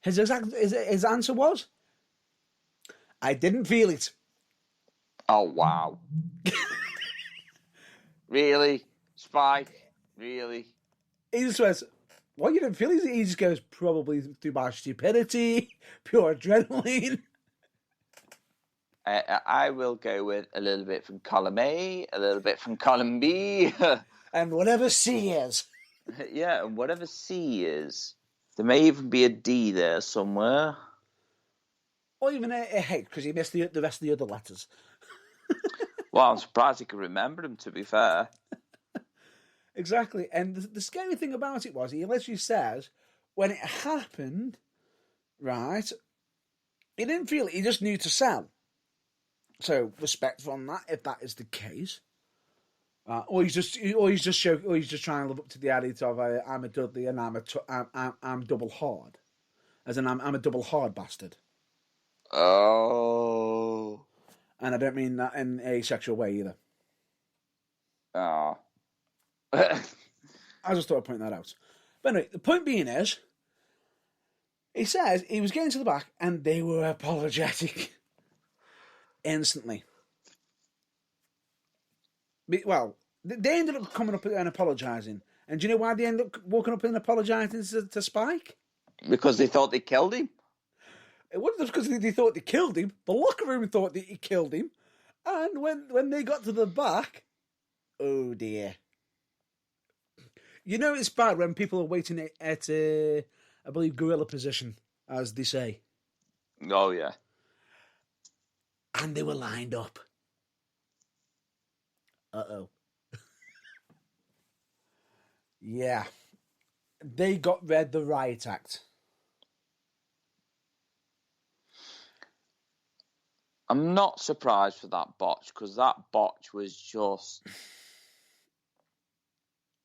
His answer was, I didn't feel it. Oh, wow. Really? Spike? Really? He just says, what, you didn't feel it? He just goes, probably through my stupidity, pure adrenaline. I will go with a little bit from column A, a little bit from column B. And whatever C is. Yeah, and whatever C is. There may even be a D there somewhere. Or even a H, because he missed the rest of the other letters. Well, I'm surprised he could remember them, to be fair. Exactly. And the scary thing about it was, he literally says, when it happened, right, he didn't feel it, he just knew to sell. So, respect on that, if that is the case. Or he's just trying to live up to the adage of I'm a Dudley and I'm double hard, as in I'm a double hard bastard. Oh. And I don't mean that in a sexual way either. Oh. I just thought I'd point that out. But anyway, the point being is, he says he was getting to the back and they were apologetic instantly. Well, they ended up coming up and apologising. And do you know why they ended up walking up and apologising to Spike? Because they thought they killed him? It wasn't just because they thought they killed him. The locker room thought that he killed him. And when they got to the back, oh dear. You know it's bad when people are waiting at I believe, gorilla position, as they say. Oh, yeah. And they were lined up. Uh-oh. Yeah. They got read the riot act. I'm not surprised for that botch, because that botch was just,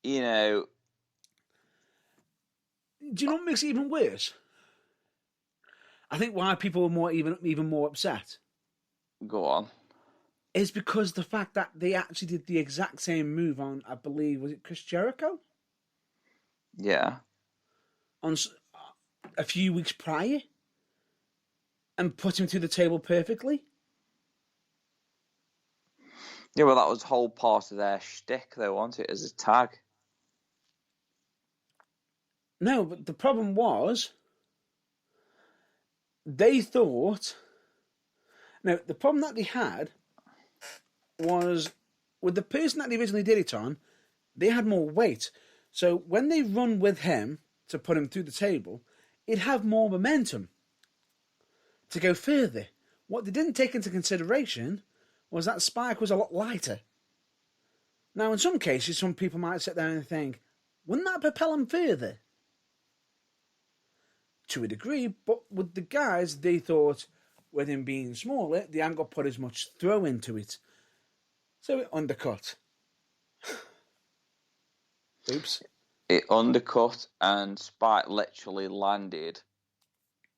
you know... Do you know what makes it even worse? I think why people were even more upset. Go on. Is because the fact that they actually did the exact same move on, I believe, was it Chris Jericho? Yeah. On a few weeks prior, and put him through the table perfectly. Yeah, well, that was whole part of their shtick, though, wasn't it, as a tag? No, but the problem was, they thought... Now, the problem that they had was, with the person that they originally did it on, they had more weight. So when they run with him to put him through the table, it'd have more momentum to go further. What they didn't take into consideration was that Spike was a lot lighter. Now, in some cases, some people might sit there and think, wouldn't that propel him further? To a degree, but with the guys, they thought, with him being smaller, they hadn't got to put as much throw into it. So it undercut. Oops. It undercut, and Spike literally landed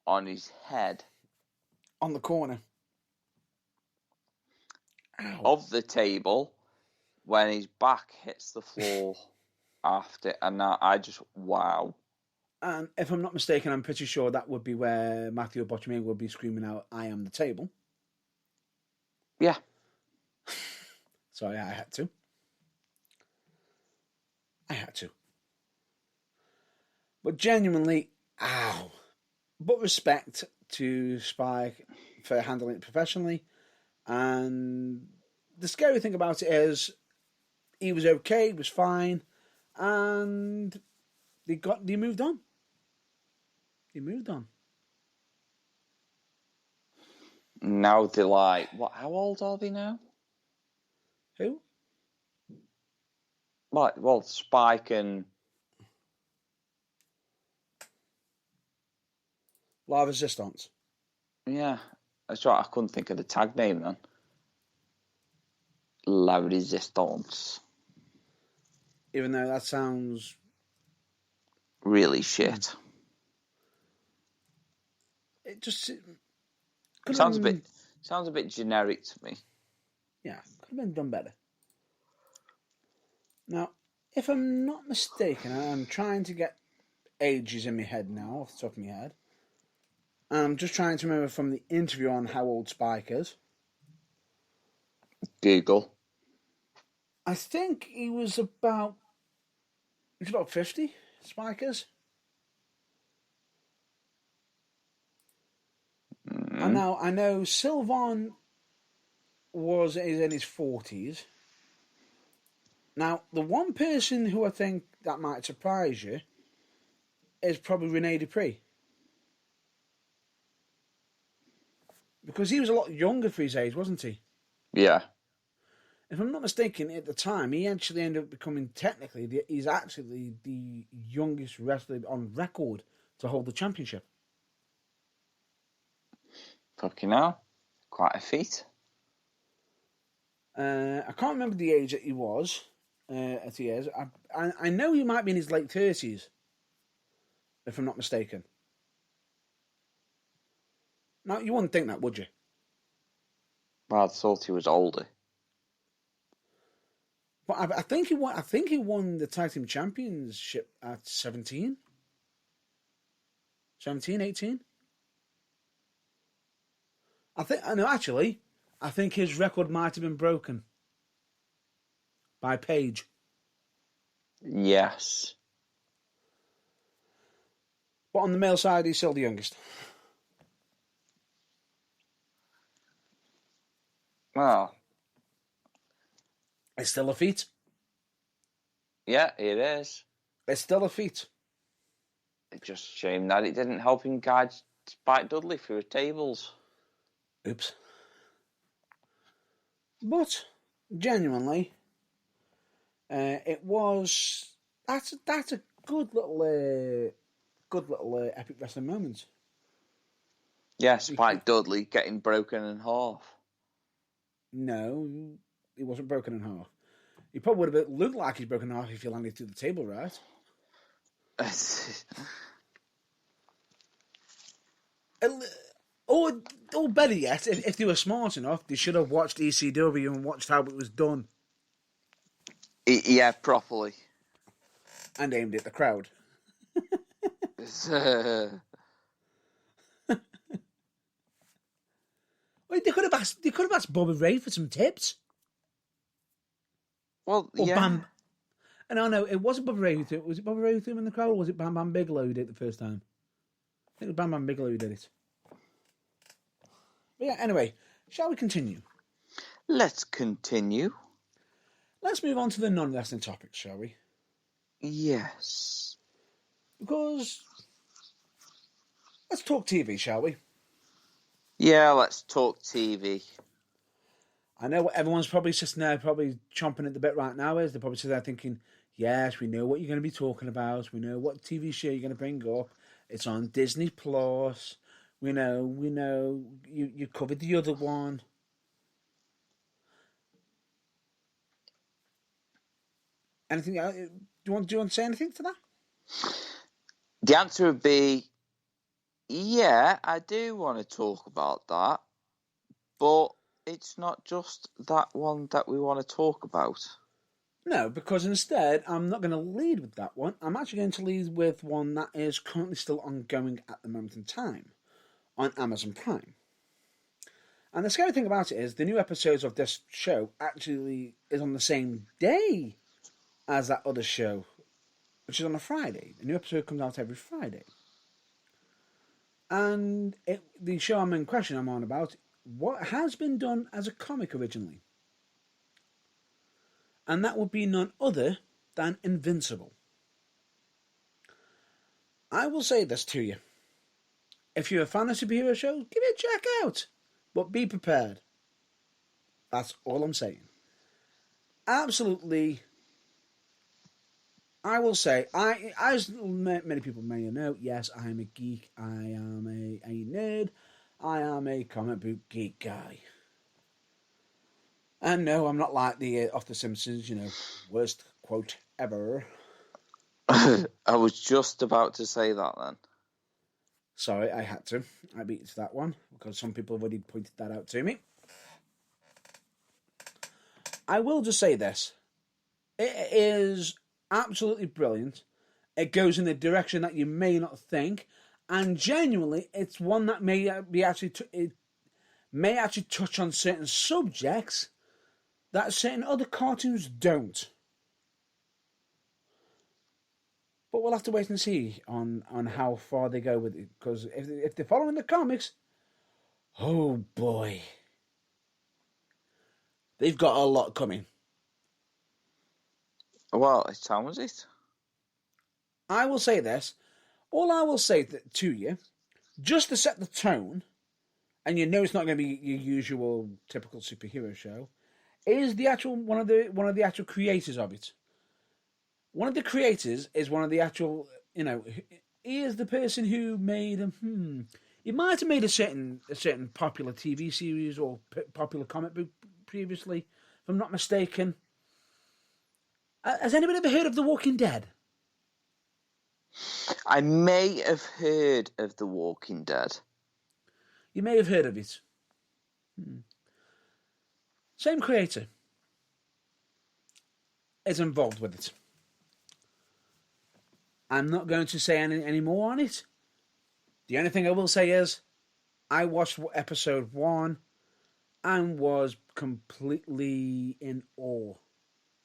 on his head. On the corner. Ow. Of the table when his back hits the floor after, and I just, wow. And if I'm not mistaken, I'm pretty sure that would be where Matthew Botchamy would be screaming out, "I am the table." Yeah. Sorry, I had to. But genuinely, ow. But respect to Spike for handling it professionally. And the scary thing about it is, he was okay, he was fine, and they moved on. Now they're like, what? How old are they now? Who? Well, Spike and La Resistance. Yeah, that's right. I couldn't think of the tag name then. La Resistance. Even though that sounds really shit. It just sounds a bit generic to me. Yeah, could have been done better. Now, if I'm not mistaken, I'm trying to get ages in my head now, off the top of my head. I'm just trying to remember from the interview on how old Spike is. Google. I think he was about 50, Spike is. Mm-hmm. I know Sylvan is in his 40s. Now, the one person who I think that might surprise you is probably Rene Dupree. Because he was a lot younger for his age, wasn't he? Yeah. If I'm not mistaken, at the time, he actually ended up becoming, technically, he's actually the youngest wrestler on record to hold the championship. Fucking hell. Quite a feat. I can't remember the age that he was, as he is. I know he might be in his late 30s, if I'm not mistaken. Now, you wouldn't think that, would you? Well, I thought he was older. But I think he won the tag team championship at 17. 17, 18. I think his record might have been broken by Paige. Yes. But on the male side, he's still the youngest. Well, it's still a feat. Yeah, it is. It's still a feat. It's just a shame that it didn't help him guide Spike Dudley through tables. Oops. But genuinely, it was that's a good little epic wrestling moment. Yeah, Spike Dudley getting broken in half. No, he wasn't broken in half. He probably would have looked like he's broken in half if he landed through the table, right? Or better yet, if they were smart enough, they should have watched ECW and watched how it was done. Yeah, properly. And aimed at the crowd. Well, they could have asked Bobby Ray for some tips. Well, or yeah. Bam. And I know it wasn't Bobby Ray who threw it. Was it Bobby Ray who threw him in the crowd, or was it Bam Bam Bigelow who did it the first time? I think it was Bam Bam Bigelow who did it. But yeah, anyway, shall we continue? Let's continue. Let's move on to the non-wrestling topics, shall we? Yes. Because let's talk TV, shall we? Yeah, let's talk TV. I know what everyone's probably sitting there, probably chomping at the bit right now. They're probably sitting there thinking, yes, we know what you're going to be talking about. We know what TV show you're going to bring up. It's on Disney Plus. We know. You covered the other one. Anything else? Do you want to say anything to that? The answer would be, yeah, I do want to talk about that, but it's not just that one that we want to talk about. No, because instead, I'm not going to lead with that one. I'm actually going to lead with one that is currently still ongoing at the moment in time on Amazon Prime. And the scary thing about it is the new episodes of this show actually is on the same day as that other show, which is on a Friday. The new episode comes out every Friday. And the show I'm on about, what has been done as a comic originally. And that would be none other than Invincible. I will say this to you. If you're a fan of superhero shows, give it a check out. But be prepared. That's all I'm saying. Absolutely. I will say, as many people may know, yes, I am a geek. I am a nerd. I am a comic book geek guy. And no, I'm not like the off The Simpsons, worst quote ever. I was just about to say that then. Sorry, I had to. I beat you to that one because some people have already pointed that out to me. I will just say this. It is absolutely brilliant. It goes in a direction that you may not think. And genuinely, it's one that may actually touch on certain subjects that certain other cartoons don't. But we'll have to wait and see on how far they go with it. Because if they're following the comics, oh boy. They've got a lot coming. Well, it sounds it. I will say this. All I will say to you, just to set the tone, and it's not going to be your usual typical superhero show, is the actual one of the actual creators of it. One of the creators is one of the actual, he is the person who made he might have made a certain popular TV series or popular comic book previously, if I'm not mistaken. Has anybody ever heard of The Walking Dead? I may have heard of The Walking Dead. You may have heard of it. Same creator is involved with it. I'm not going to say any more on it. The only thing I will say is I watched episode 1 and was completely in awe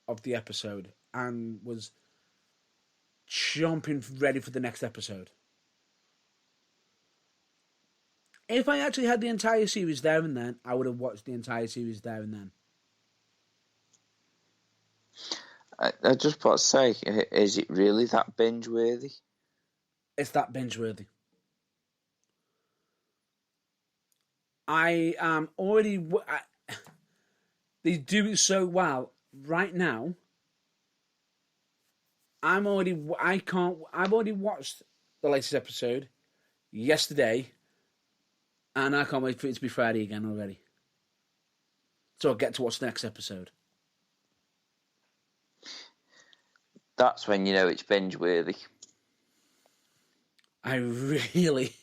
of the episode and was jumping ready for the next episode. If I actually had the entire series there and then, I would have watched the entire series there and then. I just want to say, is it really that binge-worthy? It's that binge-worthy. I am already... they do it so well right now. I've already watched the latest episode yesterday, and I can't wait for it to be Friday again already. So I'll get to watch the next episode. That's when you know it's binge worthy. I really,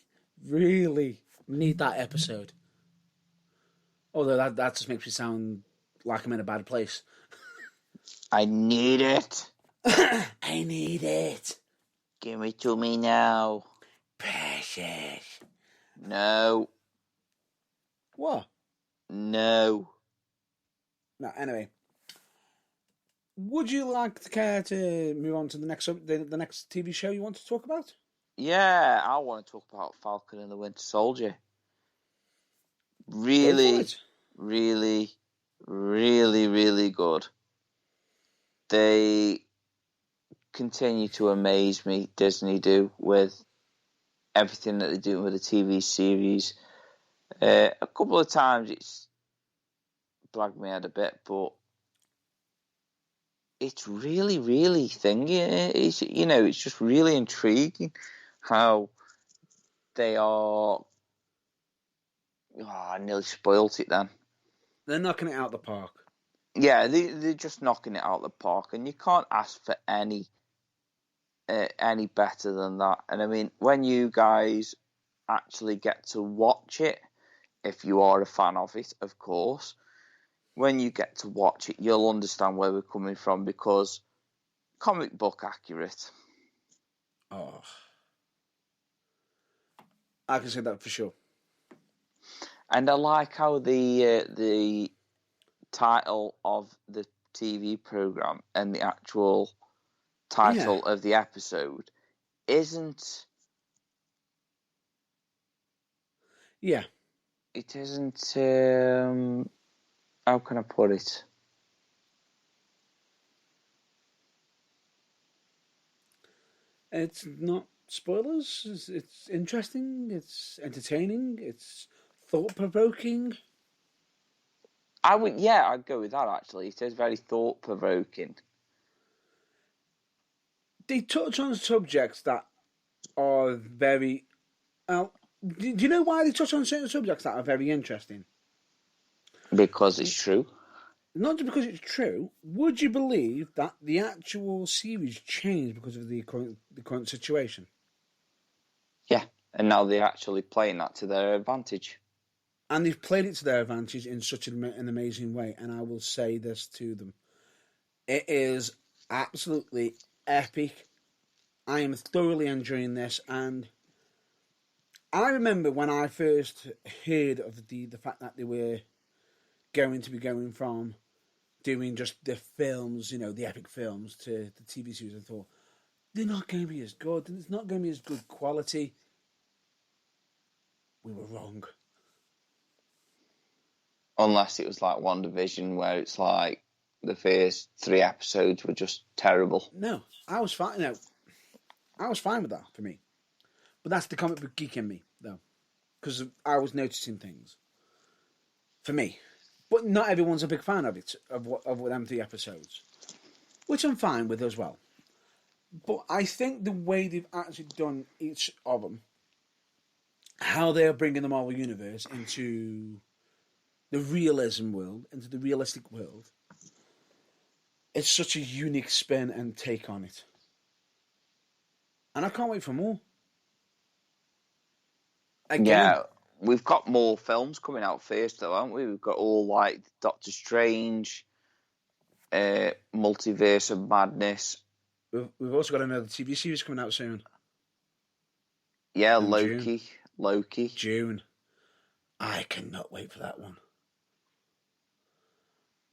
really need that episode. Although that just makes me sound like I'm in a bad place. I need it. I need it. Give it to me now. Precious. No. What? No. No, anyway. Would you like to care to move on to the next TV show you want to talk about? Yeah, I want to talk about Falcon and the Winter Soldier. Go for it. Really, really good. They continue to amaze me, Disney do, with everything that they do with the TV series. A couple of times it's blagged me out a bit, but it's really thingy. It's just really intriguing how they are. Oh, I nearly spoilt it then. They're knocking it out the park. Yeah, they're just knocking it out of the park, and you can't ask for any better than that. And I mean, when you guys actually get to watch it, if you are a fan of it, of course, when you get to watch it, you'll understand where we're coming from, because comic book accurate. Oh, I can say that for sure. And I like how the title of the TV program and the actual title of the episode isn't. Yeah. It isn't. How can I put it? It's not spoilers. It's interesting. It's entertaining. It's thought-provoking. I'd go with that, actually. It is very thought-provoking. They touch on subjects that are very... do you know why they touch on certain subjects that are very interesting? Because it's true. Not just because it's true. Would you believe that the actual series changed because of the current situation? Yeah, and now they're actually playing that to their advantage. And they've played it to their advantage in such an amazing way. And I will say this to them. It is absolutely epic. I am thoroughly enjoying this. And I remember when I first heard of the fact that they were going to be going from doing just the films, the epic films, to the TV series, I thought, they're not going to be as good. It's not going to be as good quality. We were wrong. Unless it was like WandaVision, where it's like the first 3 episodes were just terrible. No, I was fine. No, I was fine with that for me. But that's the comic book geek in me, though, because I was noticing things. For me, but not everyone's a big fan of it, of them 3 episodes, which I'm fine with as well. But I think the way they've actually done each of them, how they are bringing the Marvel Universe into the realism world, into the realistic world, it's such a unique spin and take on it. And I can't wait for more. Again, yeah, we've got more films coming out first, though, haven't we? We've got all like Doctor Strange, Multiverse of Madness. We've also got another TV series coming out soon. Yeah, In Loki. June. Loki. June. I cannot wait for that one.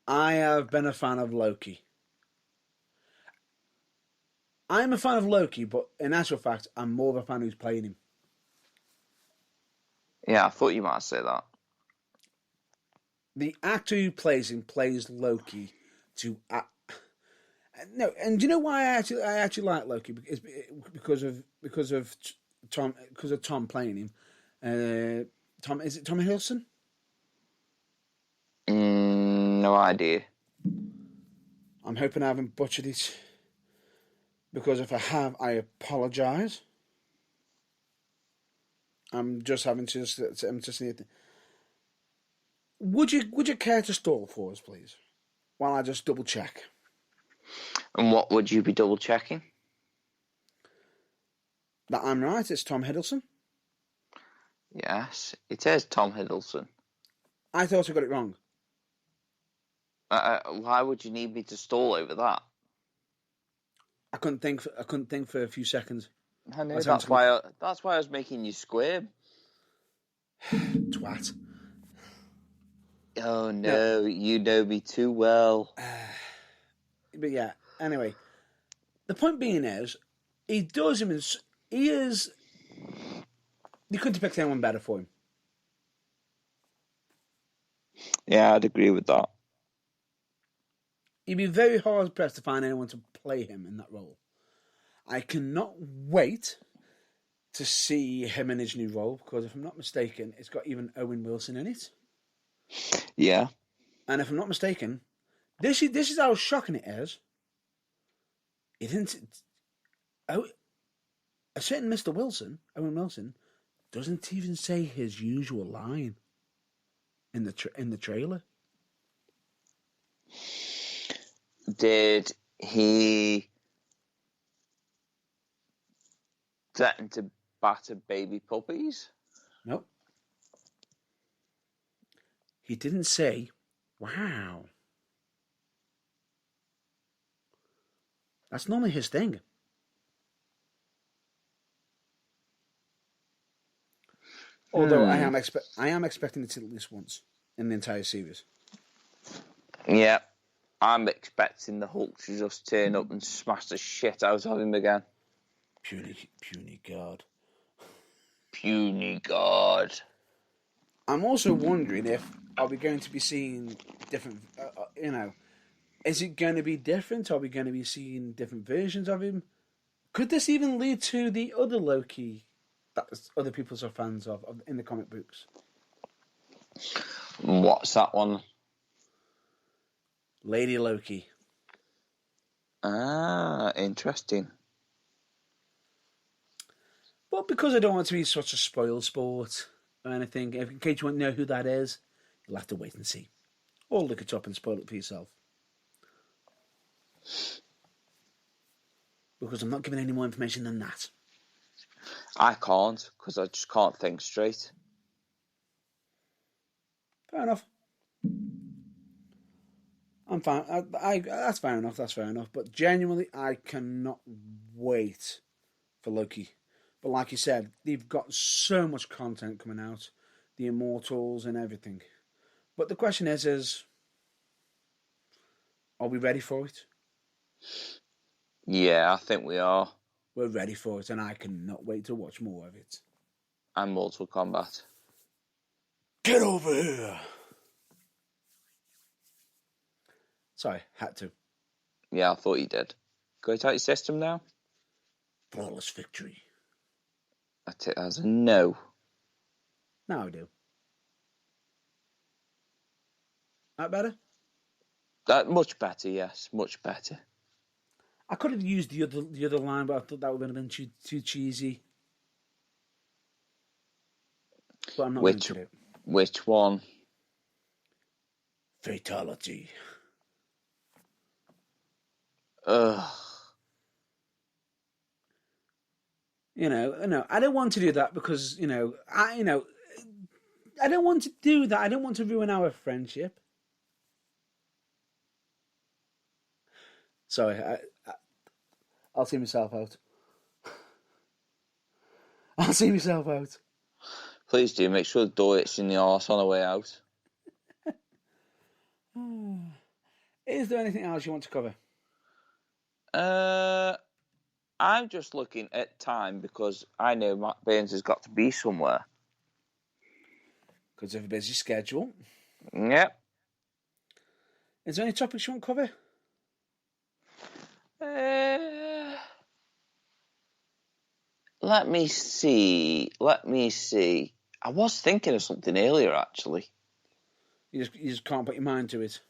I have been a fan of Loki. I'm a fan of Loki, but in actual fact, I'm more of a fan who's playing him. Yeah, I thought you might say that. The actor who plays him plays Loki to... no, and do you know why I actually like Loki? It's because of Tom playing him. Tom, is it Tom Hiddleston? No idea. I'm hoping I haven't butchered it, because if I have, I apologise. I'm just having to see it. Would you care to stall for us, please, while I just double check? And what would you be double checking? That I'm right. It's Tom Hiddleston. Yes, it is Tom Hiddleston. I thought I got it wrong. Why would you need me to stall over that? I couldn't think for a few seconds. I know, that's why I was making you squirm. Twat. Oh no, you know me too well. But yeah, anyway, the point being is, he does him. He is. You couldn't have picked anyone better for him. Yeah, I'd agree with that. He'd be very hard pressed to find anyone to play him in that role. I cannot wait to see him in his new role, because if I'm not mistaken, it's got even Owen Wilson in it. Yeah. And if I'm not mistaken, this is how shocking it is. It didn't. A certain Mr. Wilson, Owen Wilson, doesn't even say his usual line in the trailer. Did he threaten to batter baby puppies? Nope. He didn't say, wow. That's normally his thing. Although I am expecting it at least once in the entire series. Yeah. I'm expecting the Hulk to just turn up and smash the shit out of him again. Puny God. Puny God. I'm also wondering are we going to be seeing different, is it going to be different? Are we going to be seeing different versions of him? Could this even lead to the other Loki that other people are fans of in the comic books? What's that one? Lady Loki. Ah, interesting. But because I don't want to be such a spoil sport or anything, in case you want to know who that is, you'll have to wait and see. Or look it up and spoil it for yourself. Because I'm not giving any more information than that. I can't, because I just can't think straight. Fair enough. I'm fine. That's fair enough. That's fair enough. But genuinely, I cannot wait for Loki. But like you said, they've got so much content coming out, the Immortals and everything. But the question is, are we ready for it? Yeah, I think we are. We're ready for it, and I cannot wait to watch more of it. And Mortal Kombat. Get over here! Sorry, had to. Yeah, I thought you did. Go to your system now? Flawless victory. I take that as a no. Now I do. That better? Much better, yes. Much better. I could have used the other line, but I thought that would have been too cheesy. But I'm not going to do it. Which one? Fatality. Ugh. No, I don't want to do that because, I don't want to do that. I don't want to ruin our friendship. Sorry, I'll see myself out. I'll see myself out. Please do. Make sure the door hits you in the arse on the way out. Is there anything else you want to cover? I'm just looking at time because I know Matt Burns has got to be somewhere. Because of a busy schedule. Yep. Is there any topics you want to cover? Let me see. I was thinking of something earlier, actually. You just can't put your mind to it.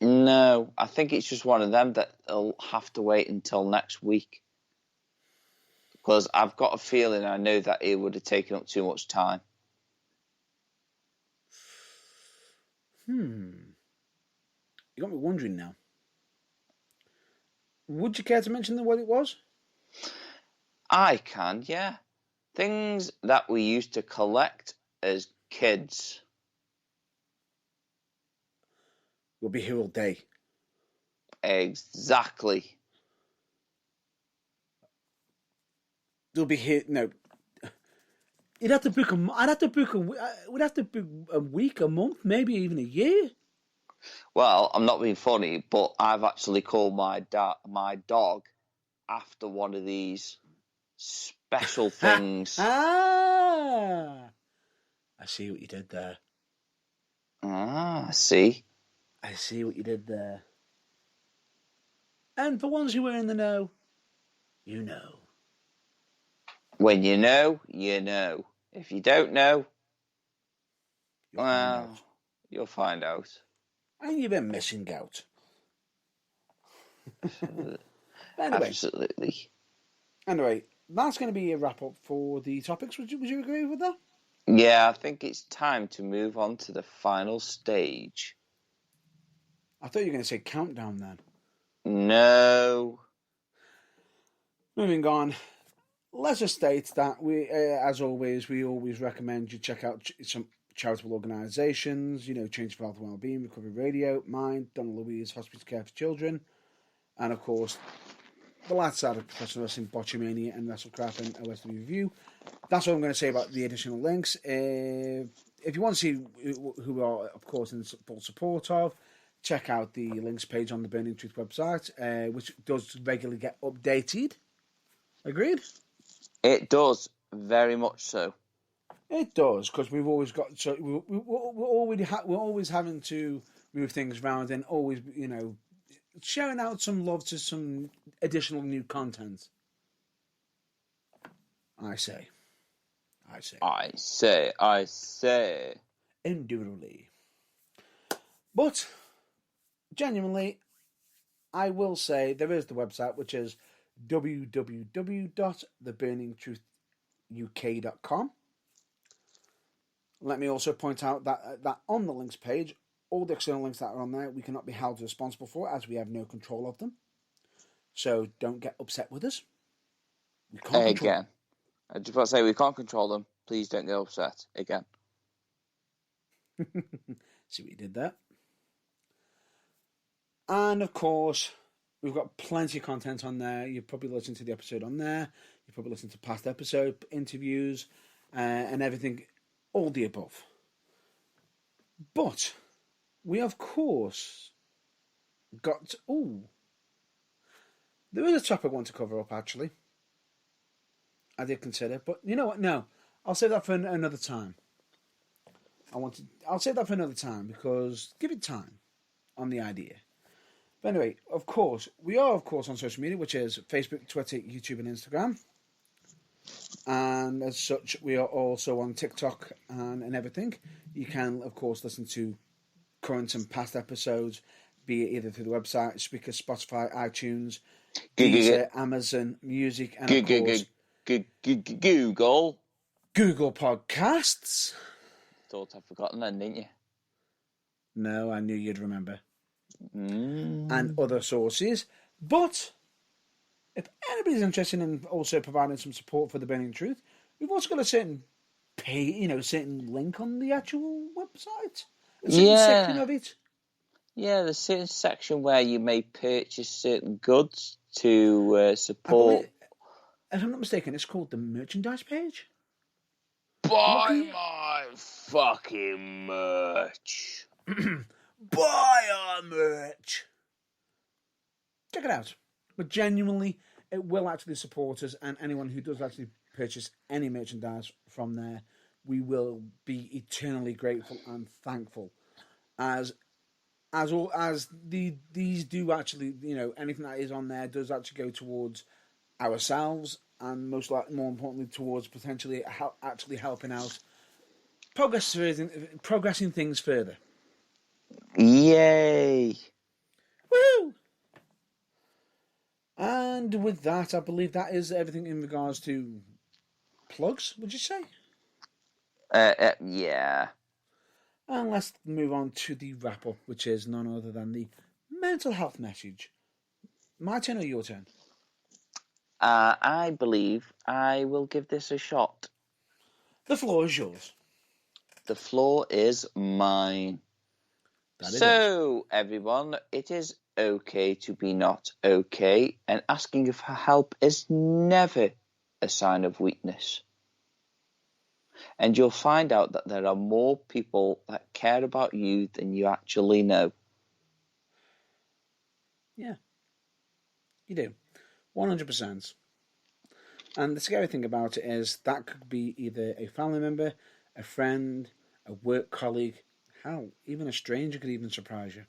No, I think it's just one of them that'll have to wait until next week. Because I've got a feeling I know that it would have taken up too much time. You got me wondering now. Would you care to mention what it was? I can, yeah. Things that we used to collect as kids. We'll be here all day. Exactly. They'll be here. No, you'd have to book a. I'd have to book a. We'd have to book a week, a month, maybe even a year. Well, I'm not being funny, but I've actually called my dog after one of these special things. I see what you did there. Ah, see. I see what you did there. And for ones who were in the know, you know. When you know, you know. If you don't know, you'll find out. And you've been missing out. Anyway, Absolutely. Anyway, that's going to be a wrap up for the topics. Would you agree with that? Yeah, I think it's time to move on to the final stage. I thought you were going to say countdown then. No. Moving on. Let's just state that we, as always, we always recommend you check out some charitable organisations. Change for Health and Wellbeing, Recovery Radio, Mind, Donna Louise Hospice Care for Children, and of course, the last side of professional wrestling, Botchamania and WrestleCrap and OSW Review. That's all I'm going to say about the additional links. If you want to see who we are, of course, in full support of, check out the links page on the Burning Truth website, which does regularly get updated. Agreed? It does, very much so. It does, because we've always got we're always having to move things around and always sharing out some love to some additional new content. I say. Indubitably. But genuinely, I will say there is the website, which is www.theburningtruthuk.com. Let me also point out that on the links page, all the external links that are on there, we cannot be held responsible for, as we have no control of them. So don't get upset with us. We can't control them. I just want to say we can't control them. Please don't get upset again. See what you did there. And of course, we've got plenty of content on there. You've probably listened to the episode on there. You've probably listened to past episode interviews and everything, all the above. But we, of course, got... there is a topic I want to cover up, actually. I did consider, but you know what? No, I'll save that for another time. I'll save that for another time, because give it time on the idea. But anyway, of course, we are, on social media, which is Facebook, Twitter, YouTube, and Instagram. And as such, we are also on TikTok and everything. You can, of course, listen to current and past episodes, be it either through the website, Spreaker, Spotify, iTunes, Deezer, Amazon Music, and of course... Google Podcasts. Thought I'd forgotten then, didn't you? No, I knew you'd remember. And other sources. But if anybody's interested in also providing some support for the Burning Truth, we've also got a certain certain link on the actual website. A certain section of it. Yeah, there's a certain section where you may purchase certain goods to support. If I'm not mistaken, it's called the merchandise page. Buy my fucking merch. Buy our merch. Check it out. But genuinely, it will actually support us, and anyone who does actually purchase any merchandise from there, we will be eternally grateful and thankful. As these do actually, anything that is on there does actually go towards ourselves, and more importantly, towards potentially actually helping out, progressing things further. Yay! Woo! And with that, I believe that is everything in regards to plugs. Would you say? Yeah. And let's move on to the wrap-up, which is none other than the mental health message. My turn or your turn? I believe I will give this a shot. The floor is yours. The floor is mine. So, everyone, it is okay to be not okay, and asking for help is never a sign of weakness. And you'll find out that there are more people that care about you than you actually know. Yeah, you do. 100%. And the scary thing about it is that could be either a family member, a friend, a work colleague, hell, even a stranger could even surprise you.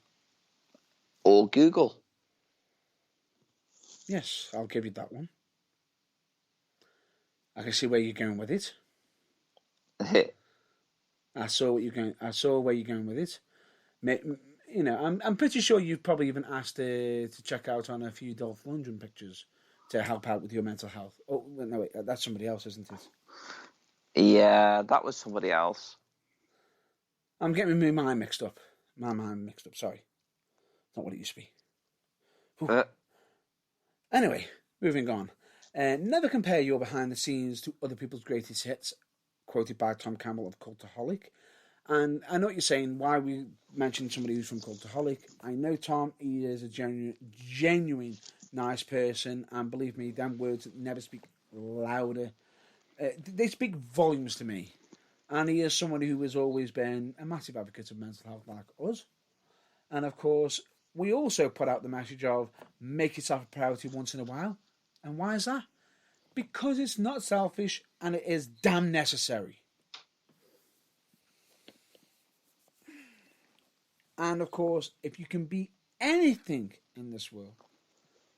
Or Google. Yes, I'll give you that one. I can see where you're going with it. I saw where you're going with it. You know, I'm pretty sure you've probably even asked to check out on a few Dolph Lundgren pictures to help out with your mental health. Oh no, wait, that's somebody else, isn't it? Yeah, that was somebody else. I'm getting my mind mixed up. Sorry, not what it used to be. Anyway, moving on. Never compare your behind the scenes to other people's greatest hits, quoted by Tom Campbell of Cultaholic. And I know what you're saying, why we mentioned somebody who's from Cultaholic. I know Tom, he is a genuine nice person, and believe me, them words never speak louder. They speak volumes to me. And he is someone who has always been a massive advocate of mental health like us. And of course, we also put out the message of make yourself a priority once in a while. And why is that? Because it's not selfish and it is damn necessary. And of course, if you can be anything in this world,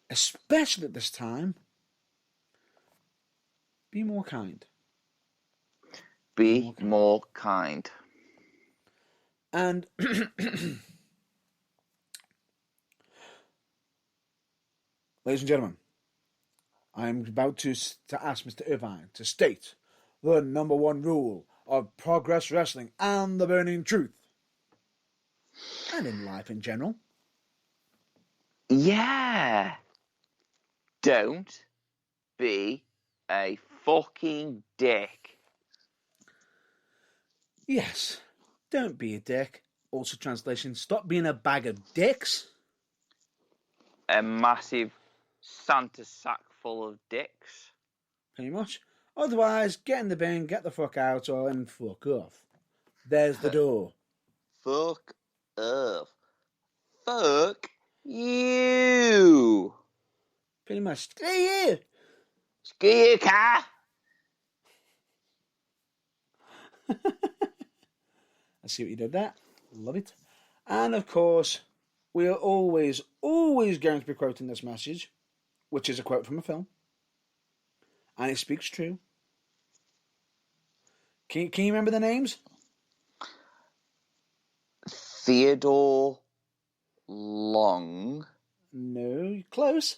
especially at this time, be more kind. Be more kind. And ladies and gentlemen, I am about to ask Mr. Irvine to state the number one rule of Progress Wrestling and the Burning Truth. And in life in general. Yeah. Don't be a fucking dick. Yes. Don't be a dick. Also translation, stop being a bag of dicks. A massive Santa sack full of dicks. Pretty much. Otherwise, get in the bin, get the fuck out, and fuck off. There's the door. Fuck off. Fuck you. Pretty much. Screw you. Screw you, car. I see what you did there. Love it. And of course, we are always going to be quoting this message, which is a quote from a film. And it speaks true. Can you remember the names? Theodore Long. No, you're close.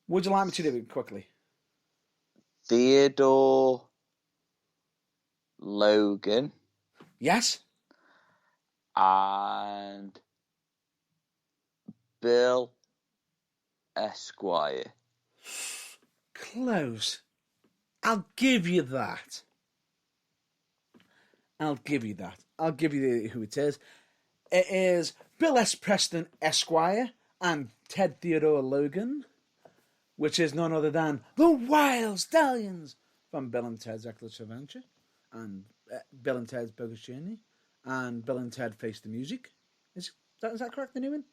Would you like me to do it quickly? Theodore Logan. Yes. And Bill Esquire. Close. I'll give you that. I'll give you who it is. It is Bill S. Preston Esquire and Ted Theodore Logan, which is none other than the Wild Stallions from Bill and Ted's Excellent Adventure, and Bill and Ted's Bogus Journey, and Bill and Ted Face the Music. Is that correct, the new one?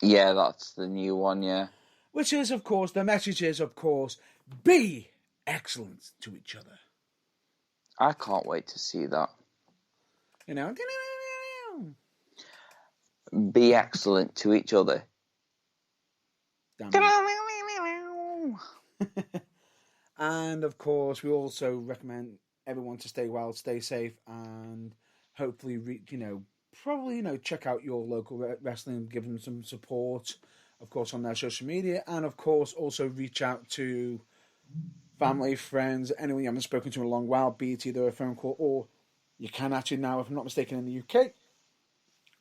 Yeah, that's the new one, yeah. Which is, of course, the message is, of course, be excellent to each other. I can't wait to see that. You know? Be excellent to each other. And, of course, we also recommend everyone to stay well, stay safe, and hopefully, check out your local wrestling, give them some support, of course, on their social media, and, of course, also reach out to family, friends, anyone you haven't spoken to in a long while, be it either a phone call or You can actually now, if I'm not mistaken, in the UK,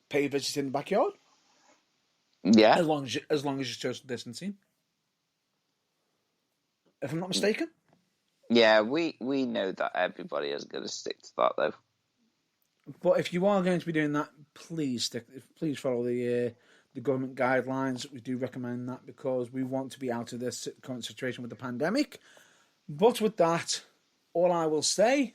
pay a visit in the backyard. Yeah. As long as you're social distancing. If I'm not mistaken. Yeah, we know that everybody is going to stick to that, though. But if you are going to be doing that, please follow the government guidelines. We do recommend that because we want to be out of this current situation with the pandemic. But with that, all I will say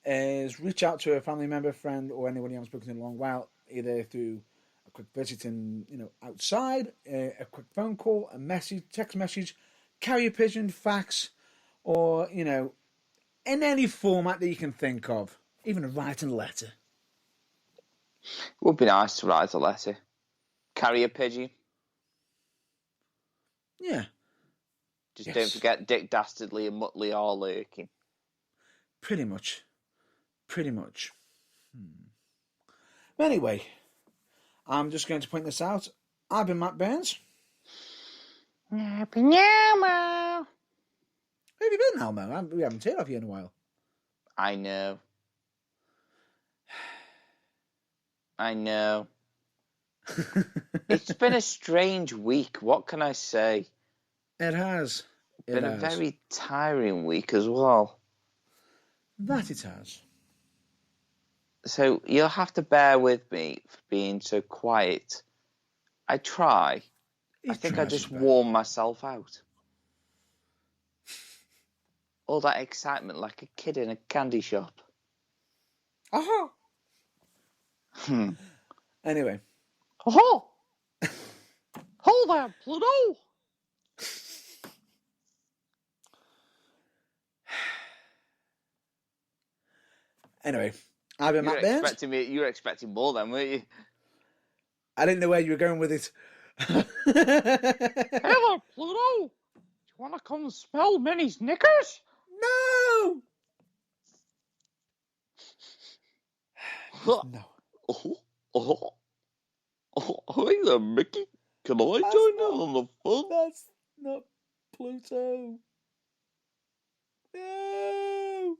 is reach out to a family member, friend, or anybody you haven't spoken to in a long while, either through a quick visit in, outside, a quick phone call, a message, text message, carrier pigeon, fax, or, in any format that you can think of. Even writing a letter. It would be nice to write a letter. Carry a pigeon. Yeah. Just don't forget Dick Dastardly and Muttley are lurking. Pretty much. Anyway, I'm just going to point this out. I've been Matt Burns. Happy Elmo. Where have you been, Elmo? We haven't heard of you in a while. I know. It's been a strange week. What can I say? It has. It's been a very tiring week as well. That it has. So you'll have to bear with me for being so quiet. I try. I think I just warm myself out. All that excitement like a kid in a candy shop. Aha! Anyway. Oh! Hold there, Pluto! Anyway, I've been Matt Burns. You were expecting more then, weren't you? I didn't know where you were going with it. Hello, Pluto! Do you want to come smell Minnie's knickers? No! No. Hi there, Mickey. Can I join in on the fun? That's not Pluto. No.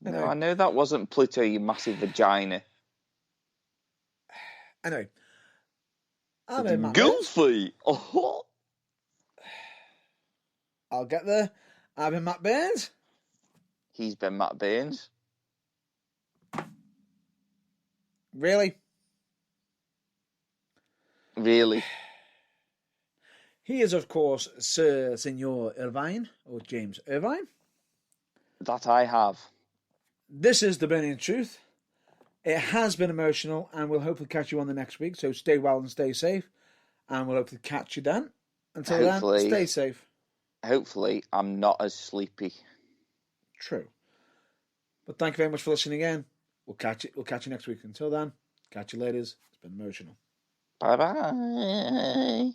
No, I know that wasn't Pluto, you massive vagina. Anyway. Goofy. I'll get there. I've been Matt Burns. He's been Matt Burns. Really? Really? He is, of course, Sir Senor Irvine, or James Irvine. That I have. This is The Burning Truth. It has been emotional, and we'll hopefully catch you on the next week, so stay well and stay safe, and we'll hopefully catch you then. Until then, stay safe. Hopefully, I'm not as sleepy. True. But thank you very much for listening again. We'll catch you next week. Until then, catch you later. It's been emotional. Bye-bye.